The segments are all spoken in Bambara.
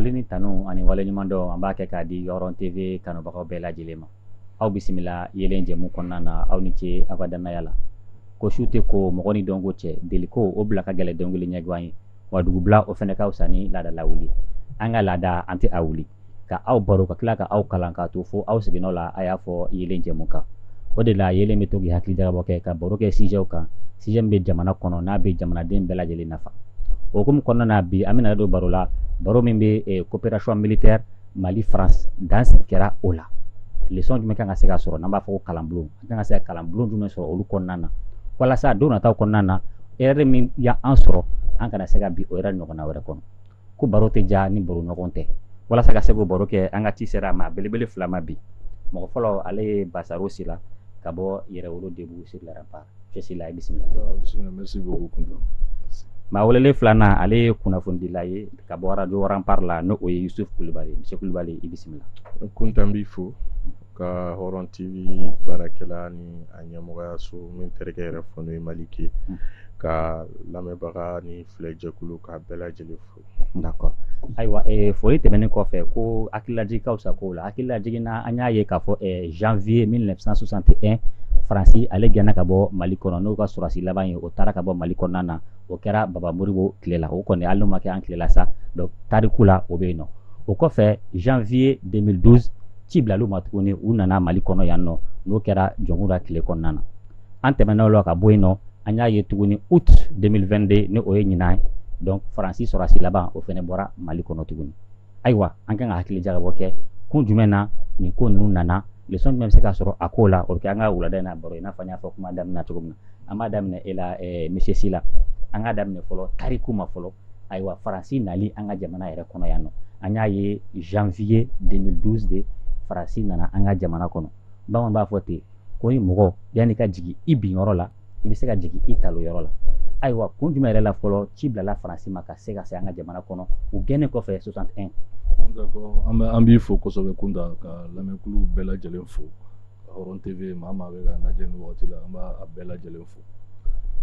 foli ni tanu ani waleɲuman dɔn an b'a kɛ k'a di Hɔrɔn TV kanubagaw bɛɛ lajɛlen ma. Aw bisimila yelen jɛmu kɔnɔna na aw ni ce aw ka danaya la. Ko su tɛ ko mɔgɔ ni dɔnko cɛ deliko o bila ka gɛlɛ dɔnkili ɲɛguwan ye wa dugubila o fɛnɛ ka fisa ni laada lawuli. An ka laada an tɛ a wuli ka aw baro ka tila ka aw kalan k'a to fo aw seginnɔ la a y'a fɔ yelen jɛmu kan. O de la yelen bɛ to k'i hakili jagabɔ kɛ ka baro kɛ sujet kan sujet min bɛ jamana kɔnɔ n'a bɛ jamanaden bɛɛ lajɛlen nafa. O hukumu kɔnɔna na bi an bɛna don baro la baro min bɛ coopération militaire Mali France dansigi kɛra o la. Leçon jumɛn kan ka se ka sɔrɔ n'an b'a fɔ ko kalanbulon an kan ka se ka kalanbulon jumɛn sɔrɔ olu kɔnɔna na walasa don nataw kɔnɔna na erreur min y'an sɔrɔ an kana se ka bi o erreur ɲɔgɔnna wɛrɛ kɔnɔ ko baro tɛ ja ni baro ɲɔgɔn tɛ walasa ka se k'o baro kɛ an ka ci sera a ma belebele fila ma bi mɔgɔ fɔlɔ ale ye Basaro Sila ka bɔ Yɛrɛwolo Debu sur le rempart Sila i bisimila. Merci beaucoup Kunta. Maa welelen filanan ale ye kunnafonidila ye ka bɔ radio Rempart la n'o ye Yusuf Kulibali monsieur Kulibali i bisimila. Kunta n b'i fo ka Hɔrɔn TV baarakɛla ni a ɲɛmɔgɔyaso min terikɛ yɛrɛ fɔ n'o ye Maliki ka lamɛnbaga ni filɛ jɛkulu k'a bɛɛ lajɛlen fo. D'accord. Ayiwa foli tɛmɛnen kɔfɛ ko hakililajigi ka fisa kow la hakililajiginna an y'a ye k'a fɔ janvier 1961 Faransi ale gɛnna ka bɔ Mali kɔnɔ n'o ka sɔrɔdasi laban ye o taara ka bɔ Mali kɔnɔna na o kɛra Baba Moribo tile la o kɔni hali n'o ma kɛ an tile la sa donc tariku la o bɛ yen nɔ o kɔfɛ janvier 2012 ci bilal'u ma tuguni u nana Mali kɔnɔ yan nɔ n'o kɛra Jɔnkuda tile kɔnɔna na an tɛmɛn'o la ka bɔ yen nɔ an y'a ye tuguni août 2022 ni o ye ɲinan donc Faransi sɔrɔdasi laban o fɛnɛ bɔra Mali kɔnɔ tuguni ayiwa an kan ka hakili jagabɔ kɛ kun jumɛn na nin ko ninnu nana leçon jumɛn bɛ se ka sɔrɔ a ko la o bɛ kɛ an ka wulada in na baro in n'a fɔ n y'a fɔ kuma daminɛ na cogo min na an b'a daminɛ e la monsieur Sila an ka daminɛ fɔlɔ tariku ma fɔlɔ ayiwa Faransi nali an ka jamana yɛrɛ kɔnɔ yan nɔ an y'a ye janvier 2012 de Faransi nana an ka jamana kɔnɔ bamananw b'a fɔ ten ko ni mɔgɔ yanni ka jigin i bin yɔrɔ la i bɛ se ka jigin i talo yɔrɔ la ayiwa kun jumɛn yɛrɛ la fɔlɔ ci bilala Faransi ma ka se an ka jamana kɔnɔ u gɛnnen kɔfɛ 61. D'accord an b'i fo kosɛbɛ Kunta ka lamɛnkulu bɛɛ lajɛlen fo ka Hɔrɔn TV maa maa bɛ ka lajɛ nin wagati la an b'a bɛɛ lajɛlen fo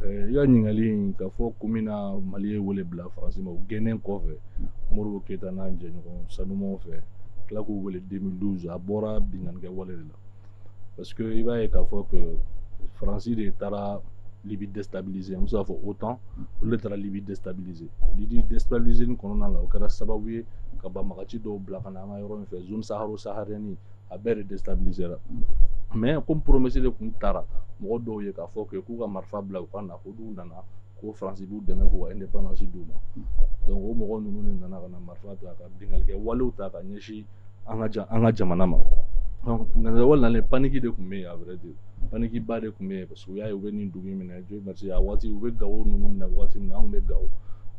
i ka ɲininkali in k'a fɔ kun min na Mali ye wele bila Faransi ma u gɛnnen kɔfɛ Modibo Keyita n'a jɛɲɔgɔn Sanumanw fɛ tila k'u wele 2012 a bɔra bingannikɛ wale de la parce que i b'a ye k'a fɔ que Faransi de taara Libi déstabiliser an bɛ se k'a fɔ OTAN olu de taara Libi déstabiliser Libi déstabiliser ni kɔnɔna la o kɛra sababu ye ka banbagaci dɔw bila ka na an ka yɔrɔ in fɛ zone saharo-saharienne a bɛɛ de déstabiliser la mais comme promesse de tun taara mɔgɔ dɔw ye k'a fɔ k'u ka marifa bila u ka na ko n'u nana ko Faransi b'u dɛmɛ k'u ka indépendance d'u ma donc o mɔgɔ ninnu de nana ka na marifa ta ka binganikɛ walew ta ka ɲɛsin an ka jamana ma donc binganikɛ wale nalen paniki de tun bɛ yen à vrai dire paniki ba de tun bɛ yen parce que u y'a ye u bɛ nin dugu in minɛ Dieu merci a waati u bɛ Gawo ninnu minɛ wagati min na an tun bɛ Gawo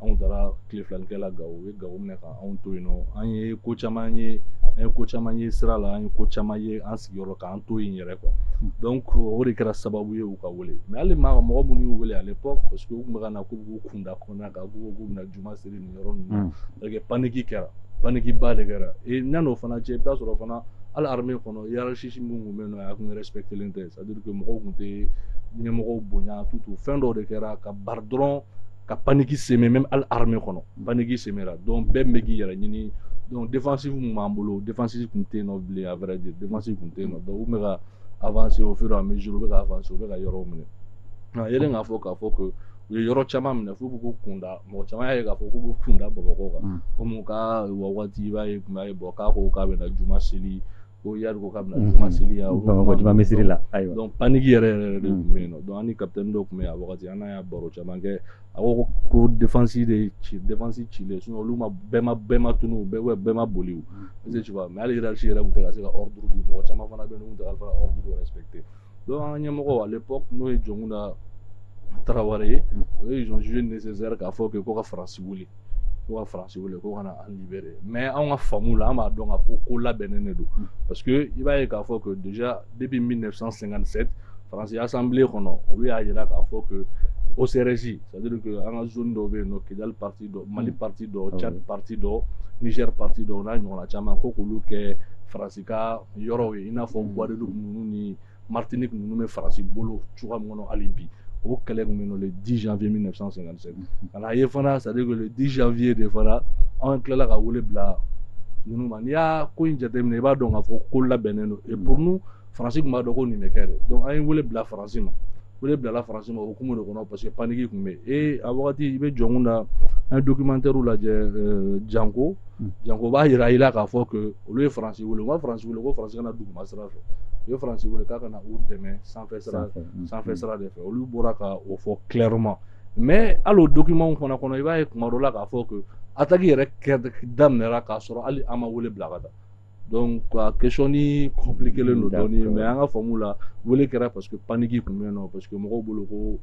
anw taara tile filanikɛ la Gawo u ye Gawo minɛ ka anw to yen nɔ an ye ko caman ye sira la an ye ko caman ye an sigiyɔrɔ k'an to yen yɛrɛ quoi donc o de kɛra sababu ye u ka wele mais hali mɔgɔ minnu y'u wele à l'époque parce que u tun bɛ ka na k'u b'u kunda kɔnɔna kan k'u bɛna juma seri nin yɔrɔ ninnu na paniki kɛra paniki ba de kɛra et yan'o fana cɛ i bɛ taa sɔrɔ fana hali armée kɔnɔ hiérarchie min tun bɛ yen nɔ a tun respectelen tɛ c'est à dire que mɔgɔw tun tɛ ɲɛmɔgɔw bonya tout fɛn dɔw de kɛra ka bari dɔrɔn ka paniki semer même hali armée kɔnɔ paniki semera donc bɛɛ bɛ k'i yɛrɛ ɲini donc défensive min b'an bolo défensive tun tɛ yen nɔ bilen à vrai dire défensive tun tɛ yen nɔ donc u bɛ ka avancer au fur et à mesure u bɛ ka avancer u bɛ ka yɔrɔw minɛ yɛrɛ k'a fɔ que u ye yɔrɔ caman minɛ f'u bɛ k'u kunda mɔgɔ caman y'a ye k'a fɔ k'u b'u kunda Bamakɔ kan komi u ka waati i b'a ye tun b'a ye k'a ko k'a bɛna juma seli ko yari ko k'a bɛna juma seli juma misiri la ayiwa donc paniki yɛrɛ de tun bɛ yen nɔ donc an ni capitaine dɔ tun bɛ yen a wagati an n'a y'a baro caman kɛ a ko défense cilen sinon olu bɛɛ ma tunu bɛɛ ma boli o parce que tu vois mais hali hiérarchie yɛrɛ tun tɛ ka se ka ordre di mɔgɔ caman fana bɛ yen nɔ u tun tɛ ka ordre respecter donc an ka ɲɛmɔgɔ à l'époque n'o ye Jɔnkunda Tarawele ye ils ont jugé nécessaire k'a fɔ ko ka Faransi wele ko ka na an libérer mais anw ka faamu la an b'a dɔn k'a fɔ ko labɛnnen de don parce que i b'a ye k'a fɔ que déjà depuis 1957 Faransi assemblée kɔnɔ olu y'a jira k'a fɔ que OCRJ c'est-à-dire que an ka zone dɔw bɛ yen nɔ Kidal parti dɔ Mali parti dɔ Tchad parti dɔ Niger parti dɔ n'a ɲɔgɔnna caman ko k'olu kɛ Faransi ka yɔrɔw ye i n'a fɔ Guadeloupe ninnu ni Martinique ninnu bɛ Faransi bolo cogoya min kɔnɔ hali bi au kɛlɛ kun bɛ yen nɔ le 10 janvier 1957 ka na ye fana c'est à dire que le 10 janvier de fana an tilala ka wele bila ninnu ma n'i y'a ko in jateminɛ i b'a dɔn k'a fɔ ko labɛnnen don et pour nous Faransi tun b'a dɔn ko nin bɛ kɛ de donc an ye wele bila Faransi ma wele bilala Faransi ma hukumu de kɔnɔ parce que paniki tun bɛ yen a wagati i bɛ jɔnkun na an ye documentaire lajɛ Janko b'a yira i la k'a fɔ que olu ye Faransi wele u ma Faransi wele ko Faransi kana duguma sira fɛ u ye Faransi wele k'a kana u dɛmɛ sanfɛ sira de fɛ olu bɔra ka o fɔ clairement mais hali o document fana kɔnɔ i b'a ye kuma dɔ la k'a fɔ que attaque yɛrɛ daminɛra k'a sɔrɔ hali an ma wele bila ka taa donc a question ni compliqué len don dɔɔni mais an ka faamu la wele kɛra parce que paniki tun bɛ yen nɔ parce que mɔgɔw bolo ko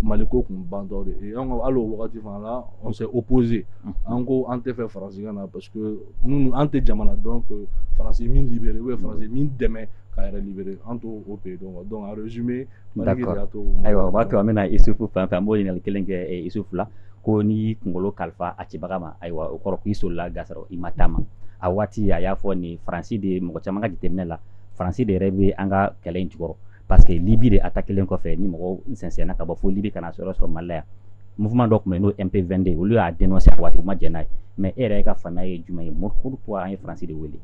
Maliko tun bantɔ de et an ka hali o wagati fana la on s'est opposé an ko an tɛ fɛ Faransi ka na parce que nous an tɛ jamana dɔn que Faransi min libéré ou Faransi min dɛmɛ k'a yɛrɛ libéré an t'o pays dɔn donc en résumé d'accord ayiwa o b'a to an bɛna Isufu fan fɛ an b'o ɲininkali kelen kɛ Isufu la ko ni kunkolo kalifa a cibaga ma ayiwa o kɔrɔ k'i solila ga sɔrɔ i ma taama a waati a y'a fɔ ni Faransi de mɔgɔ caman ka jateminɛ la Faransi de yɛrɛ bɛ an ka kɛlɛ in jukɔrɔ parce que Libi de attaque kelen kɔfɛ ni mɔgɔw sɛnsɛnna ka bɔ fo Libi kana sɔrɔ Mali la yan mouvement dɔ tun bɛ yen n'o MP22 olu y'a dénoncé a waati u ma jɛn n'a ye mais e yɛrɛ ka faamuya ye jumɛn ye pourquoi an ye Faransi de wele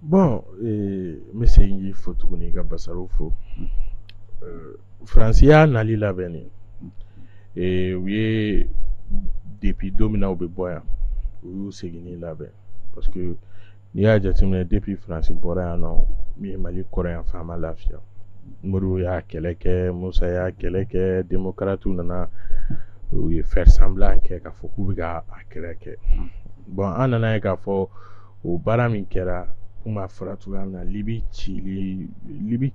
bon n bɛ segin k'i fo tuguni ka Basaro fo Faransi y'a nali labɛn de u ye depuis don min na u bɛ bɔ yan u y'u seginni labɛn parce que n'i y'a jateminɛ depuis Faransi bɔra yan nɔ min ye Mali kɔrɔ yan fɛ a ma lafiya Modibo y'a kɛlɛ kɛ Musa y'a kɛlɛ kɛ démocrates nana u ye faire semblant kɛ k'a fɔ k'u bɛ ka a kɛlɛ kɛ bon an nana ye k'a fɔ o baara min kɛra komi a fɔra cogoya min na Libi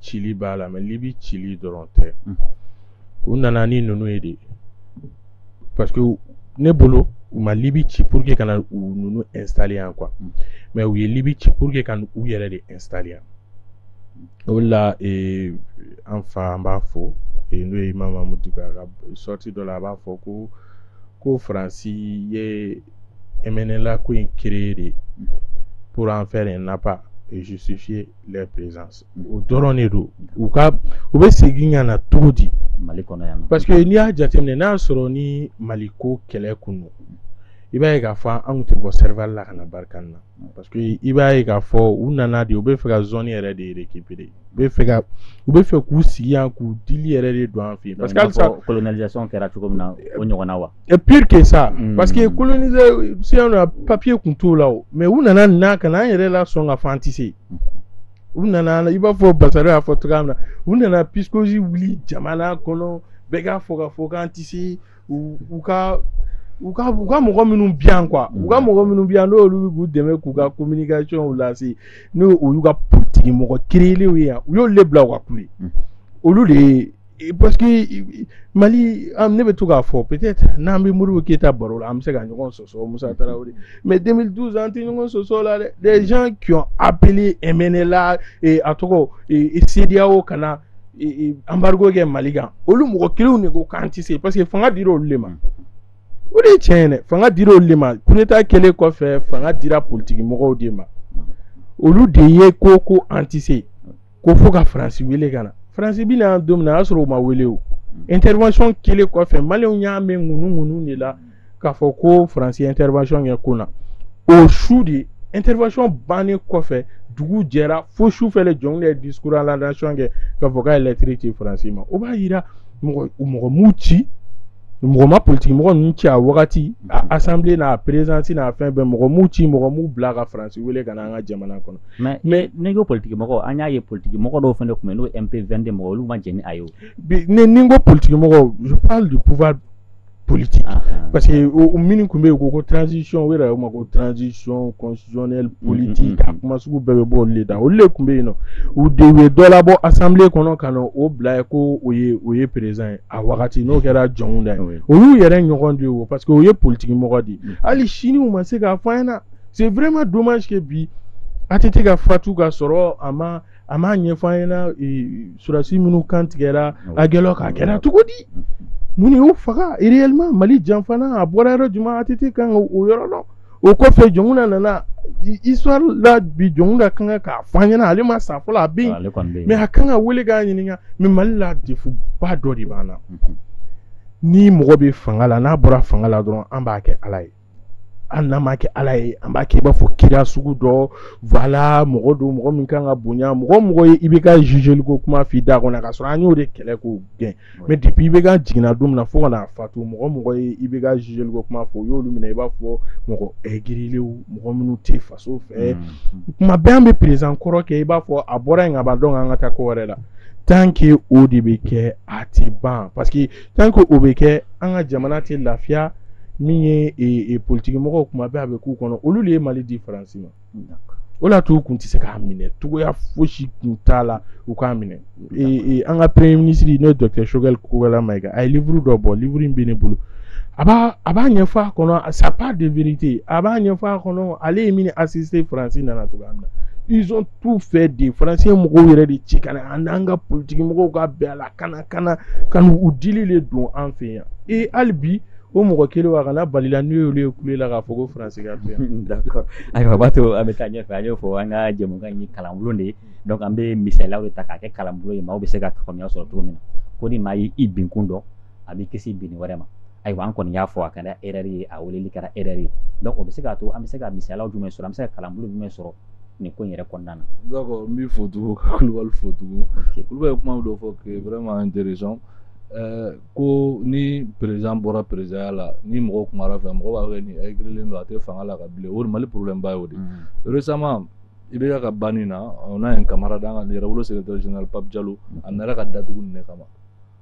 cili b'a la mais Libi cili dɔrɔn tɛ u nana ni ninnu ye de parce que ne bolo u ma Libi ci pour que kana u ninnu installer yan quoi mais u ye Libi ci pour que kana u yɛrɛ de installer yan o la an fa an b'a fɔ n'o ye Imam Mamadou Diko a ka sortie dɔ la a b'a fɔ ko Faransi ye MNLA ko in créer de pour en faire un appât et justifier leur présence o dɔrɔn de don u bɛ segin ka na cogo di Mali kɔnɔ yan parce que n'i y'a jateminɛ n'a sɔrɔ ni Maliko kɛlɛ kun don i b'a ye k'a fɔ an tun tɛ bɔ Serval la ka na Barkhane na parce que i b'a ye k'a fɔ u nana de u bɛ fɛ ka zone yɛrɛ de récupérer u bɛ fɛ k'u sigi yan k'u dili yɛrɛ de don an fɛ yen parce que halisa colonisation kɛra cogo min na o ɲɔgɔn na wa et pire que ça parce que colonisation na papier kun t'o la o mais u nana na ka na an yɛrɛ la sɔn ka fɔ an tɛ se u nana i b'a fɔ Basaro y'a fɔ cogoya min na u nana piscosi wuli jamana kɔnɔ bɛɛ k'a fɔ k'a fɔ k'an tɛ se u ka mɔgɔ minnu bi yan quoi u ka mɔgɔ minnu bi yan n'olu bɛ k'u dɛmɛ k'u ka communication lase n'o y'u ka politique mɔgɔ créelenw ye yan u y'olu de bila u ka kule olu de parce que Mali ne bɛ to k'a fɔ peut-être n'an bɛ Modibo Keyita baro la an bɛ se ka ɲɔgɔn sɔsɔ Musa Tarawele mais 2012 an tɛ ɲɔgɔn sɔsɔ la dɛ des gens qui ont appelé MNLA a tɔgɔ CEDEAO ka na embargo kɛ Mali kan olu mɔgɔ kelenw de ko k'an tɛ se parce que fanga dira olu de ma o de ye tiɲɛ ye dɛ fanga dira olu de ma coup d'état kɛlen kɔfɛ fanga dira politique mɔgɔw de ma olu de ye ko an tɛ se ko fo ka Faransi wele ka na Faransi bɛ na don min na a y'a sɔrɔ u ma wele o intervention kɛlen kɔfɛ maliyɛnw y'a mɛn ŋunu de la k'a fɔ ko Faransi intervention kɛ ko na o su de intervention bannen kɔfɛ dugu jɛra fo su fɛ jɔnw de ye discours à la nation kɛ k'a fɔ k'a ye lettre ci Faransi ma o b'a yira mɔgɔ m'u ci mɔgɔ ma politique mɔgɔ ninnu ci a wagati a assemblée n'a présidence n'a fɛn bɛɛ mɔgɔ m'u ci mɔgɔ m'u bila ka Faransi wele ka na an ka jamana kɔnɔ mais n'i ko politique mɔgɔ an y'a ye politique mɔgɔ dɔw fɛnɛ tun bɛ n'o MP22 mɔgɔ olu ma jɛn ni a ye o ni n ko politique mɔgɔ je parle du pouvoir politique parce que o minnu tun bɛ yen ko transition o yɛrɛ o ma ko transition constitutionnelle politique a kuma sugu bɛɛ bɛ bɔ olu de da olu de tun bɛ yen nɔ u ye dɔ labɔ assemblée kɔnɔ ka na o bila ko o ye président ye a wagati n'o kɛra jɔnw da ye olu yɛrɛ ɲɔgɔn de ye o parce que o ye politique mɔgɔ de ye hali sini u ma se k'a fɔ an ɲɛna c'est vraiment dommage que bi ATT ka fatu ka sɔrɔ a ma ɲɛfɔ an ɲɛna sɔrɔdasi minnu kan tigɛra a gɛlɛya k'a kɛra cogo di mun y'u faga réellement Mali janfana a bɔra yɔrɔ jumɛn ATT kan o yɔrɔ dɔn o kɔfɛ jɔnw nana histoire la bi jonga kanga ka fanyana ale ma sa fola bi mais akanga wele ga nyininga mais malila defu ba do di bana ni mogo be fanga la n'a bɔra fanga la dɔrɔn an b'a kɛ ala ye an n'a ma kɛ ala ye an b'a kɛ i b'a fɔ kira sugu dɔ voilà mɔgɔ do mɔgɔ min kan ka bonya mɔgɔ ye i bɛ ka jugeli ko kuma f'i da kɔnɔ ka sɔrɔ an y'o de kɛlɛ k'o gɛn mais depuis i bɛ ka jiginna don min na fo ka na fatu mɔgɔ ye i bɛ ka jugeli ko kuma fɔ o y'olu minɛ i b'a fɔ mɔgɔ girilew mɔgɔ minnu tɛ faso fɛ kuma bɛɛ an bɛ président kɔrɔ kɛ i b'a fɔ a bɔra yen ka ban donc an ka taa ko wɛrɛ la tant que o de bɛ kɛ a tɛ ban parce que tant que o bɛ kɛ an ka jamana tɛ lafiya min ye politique mɔgɔw kuma bɛɛ a bɛ k'u kɔnɔ olu de ye Mali di Faransi ma o la to kun tɛ se k'a minɛ cogoya fosi kun t'a la u k'a minɛ an ka premier ministre n'o ye Dr Choguel Kogala Mayiga a ye livre dɔ bɔ livre in bɛ ne bolo a b'a ɲɛfɔ a kɔnɔ ça part de vérité a b'a ɲɛfɔ a kɔnɔ ale ye min assister Faransi nana cogoya min na ils ont tout fait de Français mɔgɔw yɛrɛ de ci kana an ka politique mɔgɔw ka bɛn a la ka u dili le don an fɛ yan hali bi o mɔgɔ kelen wa kana balila n'u y'olu ye kule la k'a fɔ ko Faransi ka to yan. D'accord ayiwa b'a to an bɛ taa ɲɛfɛ an y'o fɔ an ka jɛmukan ye kalanbulon de ye donc an bɛ misaliyaw de ta k'a kɛ kalanbulon ye maaw bɛ se ka faamuya sɔrɔ cogo min na ko ni maa y'i binkun dɔn a b'i kisi binni wɛrɛ ma ayiwa an kɔni y'a fɔ a kɛra erreur ye a weleli kɛra erreur ye donc o bɛ se k'a to an bɛ se ka misaliyaw jumɛn sɔrɔ an bɛ se ka kalanbulon jumɛn sɔrɔ nin ko in yɛrɛ kɔnɔna na. D'accord n b'i fo tugun ka Kulubali fo tugun Kulubali ye kuma dɔ fɔ que vraiment intéressant ko ni président bɔra présidentiya la ni mɔgɔw kumara fɛ mɔgɔ b'a fɛ ni girilen don a tɛ fanga la ka bilen o de Mali problème ba ye o de récemment i bɛ ka banni na on a un camarade an ka yɛrɛwolo secrétaire général Pape Diallo a nana ka datugu nin de kama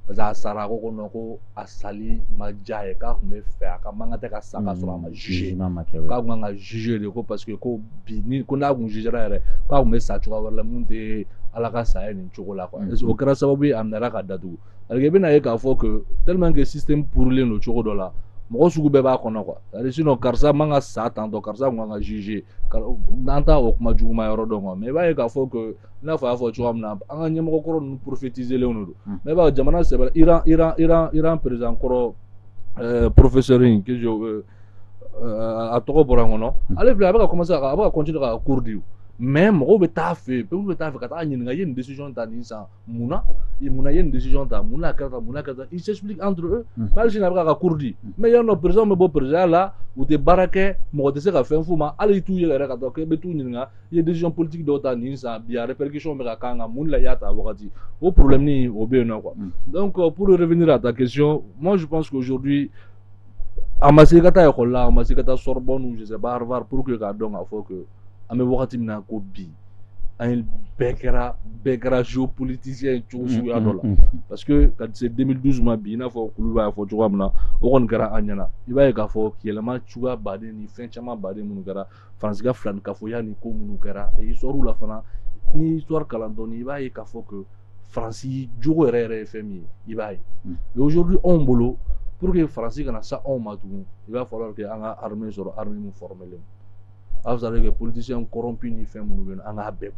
parce que a sara ko non ko a sali ma diya ye k'a tun bɛ fɛ a ka mankan tɛ ka sa ka sɔrɔ a ma juger k'a tun kan ka juger de ko parce que ko bi ni ko n'a tun jugera yɛrɛ k'a tun bɛ sa cogoya wɛrɛ la mun tɛ ala ka saya nin cogo la quoi o kɛra sababu ye a nana ka datugu alors que i bɛna ye k'a fɔ que tellement que système pourrilen don cogo dɔ la mɔgɔ sugu bɛɛ b'a kɔnɔ quoi c'est à dire sinon karisa man ka sa tantɔ karisa kun kan ka juger n'an t'a o kuma juguma yɔrɔ dɔn quoi mais i b'a ye k'a fɔ que i n'a fɔ a y'a fɔ cogoya min na an ka ɲɛmɔgɔkɔrɔ ninnu prophétiser len de don mais i b'a ye jamana sɛbɛn Iran président kɔrɔ professeur in a tɔgɔ bɔra n kɔnɔ ale filɛ a bɛ ka commencer a bɛ ka continuer ka cours di mais mɔgɔw bɛ taa fɛ yen peuple bɛ taa fɛ ka taa ɲininka i ye nin décision ta nin san munna i ye nin décision ta munna a kɛra tan munna a kɛra tan ils s'expliquent entre eux mais hali sini a bɛ ka cours di mais yan nɔ président bɛ bɔ président la u tɛ baara kɛ mɔgɔ tɛ se ka fɛn f'u ma hali i t'u ye yɛrɛ ka taa k'i bɛ t'u ɲininka i ye décision politique dɔw ta nin san bi a répercussion bɛ ka k'an kan mun de la i y'a ta a wagati o problème ni o bɛ yen nɔ quoi donc pour revenir à ta question moi je pense qu'aujourd'hui a ma se ka taa école la a ma se ka taa Sorbonne ou je sais pas Harvard pour que k'a dɔn k'a fɔ que an bɛ wagati min na ko bi an ye bɛɛ kɛra géopoliticien cogo suguya dɔ la parce que ka se 2012 ma bi i n'a fɔ Kulu b'a fɔ cogoya min na o kɔni kɛra an ɲɛna i b'a ye k'a fɔ yɛlɛma cogoya baden ni fɛn caman baden minnu kɛra Faransi ka filanikafoya ni ko minnu kɛra histoire la fana ni histoire kalan dɔɔni i b'a ye k'a fɔ que Faransi jogo yɛrɛ ye fɛn min ye i b'a ye et aujourd'hui anw bolo pour que Faransi kana sa anw ma tugun i b'a falloir que an ka armée sɔrɔ armée min formelen vous savez que les politiciens corrompus ni fait mon gouvernement en a bébé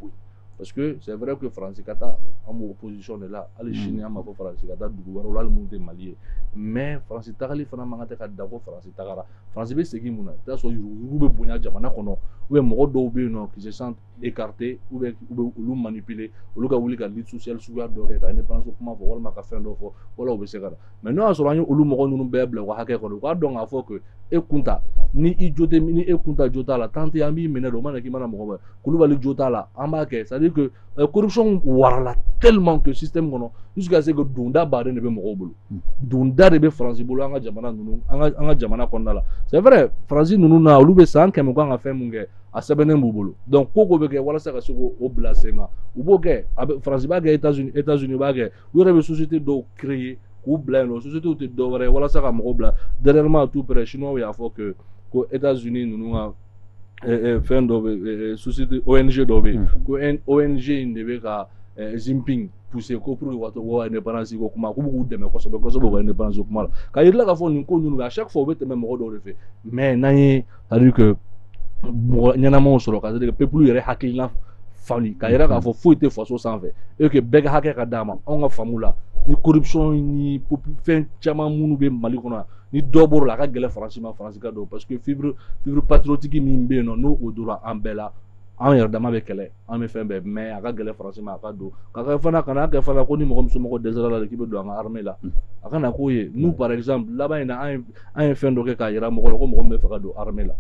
parce que c'est vrai que Faransi ka taa en opposition de là ali Chine an b'a fɔ Faransi ka taa dugu wɛrɛw la hali minnu tɛ Mali ye mais Faransi tagali fana man kan tɛ ka da ko Faransi tagara Faransi bɛ segin mun na i t'a sɔrɔ yurugu bɛ bonya jamana kɔnɔ ou bien mɔgɔ dɔw bɛ yen nɔ qui se sentent écartés ou bien olu manipuler olu ka wuli ka lutte sociale suguya dɔ kɛ ka indépendance kuma fɔ walima ka fɛn dɔ fɔ wala u bɛ se ka na mais n'o y'a sɔrɔ an ye olu mɔgɔ ninnu bɛɛ bila u ka hakɛ kɔnɔ u k'a dɔn k'a fɔ que e kun ta ni i jo tɛ ni e kun ta jo t'a la tant an b'i minɛ de o mana k'i mana mɔgɔ bɛ Kulubali jo t'a la an b'a kɛ c'est à dire que corruption warala tellement que système kɔnɔ jusqu'à ce que donda baden de bɛ mɔgɔw bolo donda de bɛ Faransi bolo an ka jamana ninnu an ka jamana kɔnɔna la c'est vrai Faransi ninnu na olu bɛ san 100 kan ka fɛn mun kɛ a sɛbɛnnen b'u bolo donc ko bɛ kɛ walasa ka se k'o bila sen kan u b'o kɛ Faransi b'a kɛ États-Unis b'a kɛ u yɛrɛ bɛ société dɔw créer k'u bila yen nɔ société tɛ dɔ wɛrɛ ye walasa ka mɔgɔw bila dernièrement à tout près chinois y'a fɔ que ko États-Unis ninnu ka fɛn dɔ bɛ société ONG dɔ bɛ yen ko ONG in de bɛ ka Jinping pousser ko pour que wato ko indépendance ko kuma ko b'u dɛmɛ kosɛbɛ kosɛbɛ ko indépendance kuma la ka yirila k'a fɔ nin ko ninnu à chaque fois u bɛ tɛmɛ mɔgɔ dɔw de fɛ mais n'an ye c'est à dire que mɔgɔ ɲɛnamaw sɔrɔ ka c'est à dire que peuple yɛrɛ hakilina fali ka yira k'a fɔ foyi tɛ faso sanfɛ et que bɛɛ ka hakɛ ka d'a ma anw ka faamu la ni corruption ni fɛn caman minnu bɛ Mali kɔnɔ ni dɔ bɔr'o la a ka gɛlɛn Faransi ma Faransi ka don parce que fibre patriotique min bɛ yen nɔ n'o o donna an bɛɛ la an yɛrɛ dama bɛ kɛlɛ an bɛ fɛn bɛɛ mais a ka gɛlɛn Faransi ma a ka don ka kɛ fana kana kɛ fana ko ni mɔgɔ min somɔgɔ dɛsɛra la k'i bɛ don an ka armée la a kana k'o ye nous par exemple laban in na an ye fɛn dɔ kɛ k'a yira mɔgɔ la ko mɔgɔ min bɛ fɛ ka don armée la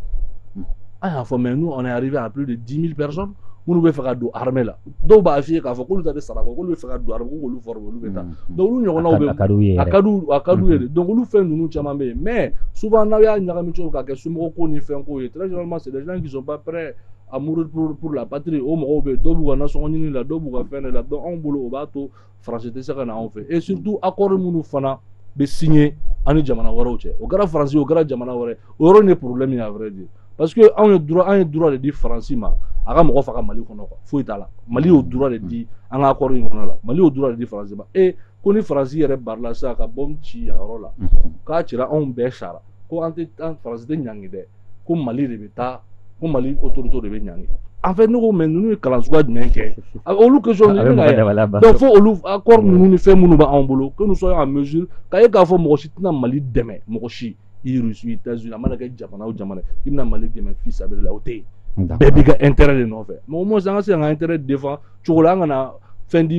an y'a fɔ mais nous on est arrivé à plus de 10 000 personnes minnu bɛ fɛ ka don armée la dɔw b'a f'i ye k'a fɔ k'olu ta tɛ sara kɔ k'olu bɛ fɛ ka don armée k'olu former olu bɛ taa donc olu ɲɔgɔnnaw bɛ a ka d'u ye de donc olu fɛn ninnu caman bɛ yen mais souvent n'aw y'a ɲagami cogo ka kɛ somɔgɔ ko ni fɛn ko ye très généralement c'est des gens qui sont pas prêts à mourir pour la patrie o mɔgɔw bɛ yen dɔw b'u ka nasɔngɔ ɲini la dɔw b'u ka fɛn de la donc anw bolo o b'a to Faransi tɛ se ka na anw fɛ et surtout accord minnu fana bɛ signer ani jamana wɛrɛw cɛ o kɛra Faransi o kɛra jamana wɛrɛ o yɔrɔ in de problème ye à vrai dire parce que anw ye droit de di Faransi ma a ka mɔgɔ faga Mali kɔnɔ quoi foyi t'a la Mali y'o droit de di an ka accord in kɔnɔ la Mali y'o droit de di Faransi ma et ko ni Faransi yɛrɛ barila sisan ka bombe ci a yɔrɔ la k'a cira anw bɛɛ sara ko an Faransi tɛ ɲangi dɛ ko Mali de bɛ taa ko Mali autorité de bɛ ɲangi en fait ne ko mais ninnu ye kalan suguya jumɛn kɛ olu question de donc fo olu accord ninnu ni fɛn minnu b'an bolo que nous soyons en mesure k'a ye k'a fɔ mɔgɔ si tɛna Mali dɛmɛ mɔgɔ si i Russie États-Unis a mana kɛ jamana o jamana k'i bɛna Mali dɛmɛ fii sabiri la o tɛ yen bɛɛ b'i ka intérêt de nɔfɛ mais au moins an ka se k'an ka intérêt défend cogo la an kana fɛn di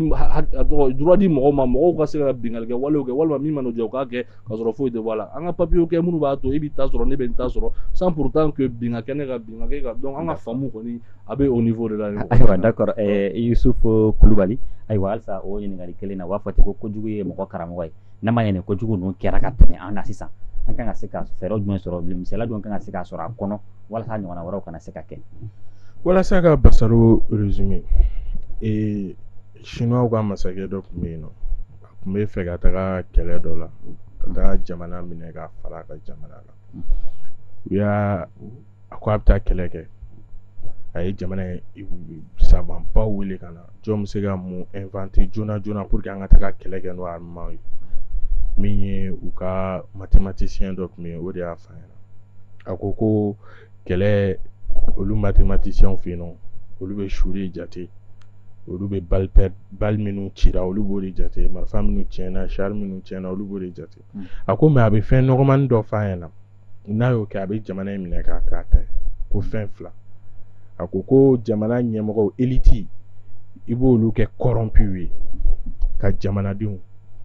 droit di mɔgɔw ma mɔgɔw ka se ka bingali kɛ walew kɛ walima min mana o jɛ o k'a kɛ k'a sɔrɔ foyi tɛ bɔ a la an ka papier kɛ minnu b'a to e b'i ta sɔrɔ ne bɛ n ta sɔrɔ sans pourtant que binga kɛ ne ka binga kɛ ka donc an ka faamu kɔni a bɛ au niveau de la ayiwa d'accord Yusufu Kulubali ayiwa halisa o ɲininkali kelen na u b'a fɔ ten ko kojugu ye mɔgɔ karamɔgɔ ye n'a ma ɲɛ nin kojugu ninnu kɛra ka tɛmɛ an na sisan an kan ka se ka fɛɛrɛ jumɛn sɔrɔ misaliya jumɛn kan ka se ka sɔrɔ a kɔnɔ walasa ɲɔgɔnna wɛrɛw kana se ka kɛ walasa ka Basaro résumé Chinois ka masakɛ dɔ tun bɛ yen nɔ a tun bɛ fɛ ka taga kɛlɛ dɔ la ka taga jamana minɛ ka fara a ka jamana la u y'a a ko a bɛ taa kɛlɛ kɛ a ye jamana savant baw wele ka na jɔn bɛ se ka mun inventer joona joona pour que an ka taga kɛlɛ kɛ n'o armement ye min ye u ka mathématicien dɔ tun bɛ yen o de y'a fɔ an ɲɛna a ko kɛlɛ olu mathématiciens fɛ yen nɔ olu bɛ su de jate olu bɛ balle minnu cira olu b'o de jate marifa minnu tiɲɛna char minnu tiɲɛna olu b'o de jate a ko mais a bɛ fɛn nɔgɔmani dɔ f'a ɲɛna n'a y'o kɛ a bɛ jamana in minɛ k'a k'a ta ye ko fɛn fila a ko jamana ɲɛmɔgɔw élite i b'olu kɛ corrompu ye ka jamanadenw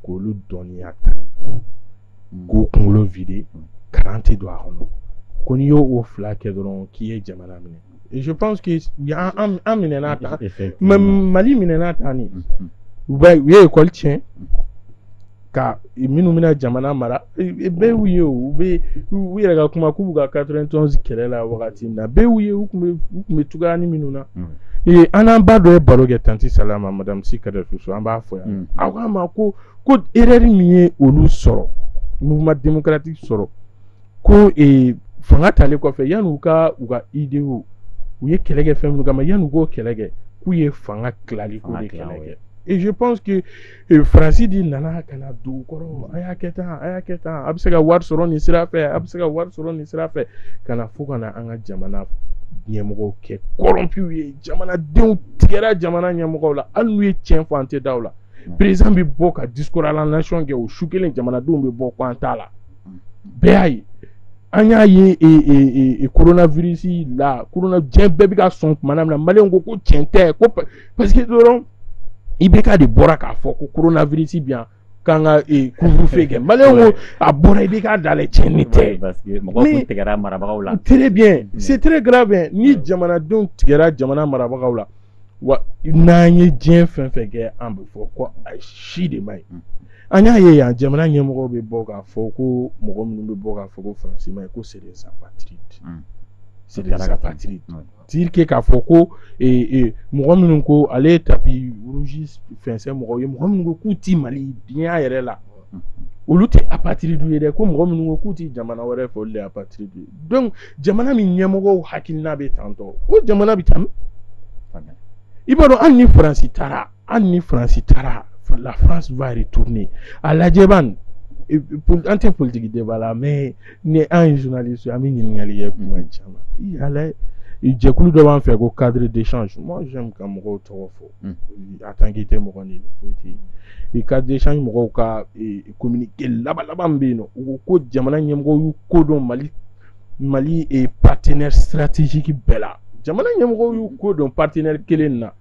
k'olu dɔnniya ta k'u kunkolo vide kalan tɛ don a kɔnɔ ko n'i y'o fila kɛ dɔrɔn k'i ye jamana minɛ. Et je pense que en minena ta Mali minena ta ni u ye école tiɲɛ ka minnu bɛna jamana mara bɛɛ y'u ye u yɛrɛ ka kuma k'u b'u ka 91 kɛlɛ la wagati min na bɛɛ y'u ye u tun bɛ cogoya ni minnu na an n'an ba dɔ ye baro kɛ Tanti Salama Madame Si Kadafi so an b'a fɔ yan a ko a ma ko erreur min ye olu sɔrɔ mouvement démocratique sɔrɔ ko fanga talen kɔfɛ yanni u ka idéaux u ye kɛlɛ kɛ fɛn minnu kama yanni u k'o kɛlɛ kɛ k'u ye fanga tilali k'o de kɛlɛ kɛ et je pense que Faransi di nana ka na don u kɔrɔ a y'a kɛ tan a bɛ se ka wari sɔrɔ nin sira fɛ ka na fo ka na an ka jamana ɲɛmɔgɔw kɛ corrompu ye jamanadenw tigɛra jamana ɲɛmɔgɔw la hali n'u ye tiɲɛ fɔ an tɛ da u la président bɛ bɔ ka discours à la nation kɛ o su kelen jamanadenw bɛ bɔ ko an t'a la bɛɛ y'a ye an y'a ye coronavirus la diɲɛ bɛɛ bɛ ka sɔn tuma min na maliyɛnw ko tiɲɛ tɛ ko parce que dɔrɔn IBK de bɔra k'a fɔ ko coronavirus bɛ yan k'an ka couvre-feu kɛ maliyɛnw ko a bɔra IBK da la tiɲɛ tɛ mɔgɔw tigɛra marabagaw la très bien c'est très grave ni jamanadenw tigɛra jamana marabagaw la wa n'an ye diɲɛ fɛn fɛn kɛ an bɛ fɔ ko a si de ma ɲi an y'a ye yan jamana ɲɛmɔgɔw bɛ bɔ k'a fɔ ko mɔgɔ minnu bɛ bɔ k'a fɔ ko Faransi ma ɲi ko c'est des apatrides c'est des apatrides c'est-à-dire que k'a fɔ ko mɔgɔ minnu ko ale ye tapis rouge fɛnsɛn mɔgɔw ye mɔgɔ minnu ko k'u ti Mali diɲɛ yɛrɛ la olu tɛ apatrides ye dɛ ko mɔgɔ minnu ko k'u ti jamana wɛrɛ fɛ olu de ye apatrides ye donc jamana min ɲɛmɔgɔw hakilina bɛ tantɔ o jamana bɛ taa min i b'a dɔn hali ni Faransi taara la France va retourner à la Djeban en politique débat là mais ni un journaliste a mis ɲininkali kɛ kuma caman jɛkulu dɔ b'an fɛ ko cadre d'échange. Moi j'aime quand mɔgɔw tɔgɔ fɔ en tant que tɛ mɔgɔ ni foyi tɛ yen cadre d'échange mɔgɔw ka communiqué laban min bɛ yen nɔ u ko jamana ɲɛmɔgɔw y'u ko dɔn Mali partenaire stratégique bɛɛ la jamana ɲɛmɔgɔw y'u ko dɔn partenaire kelen na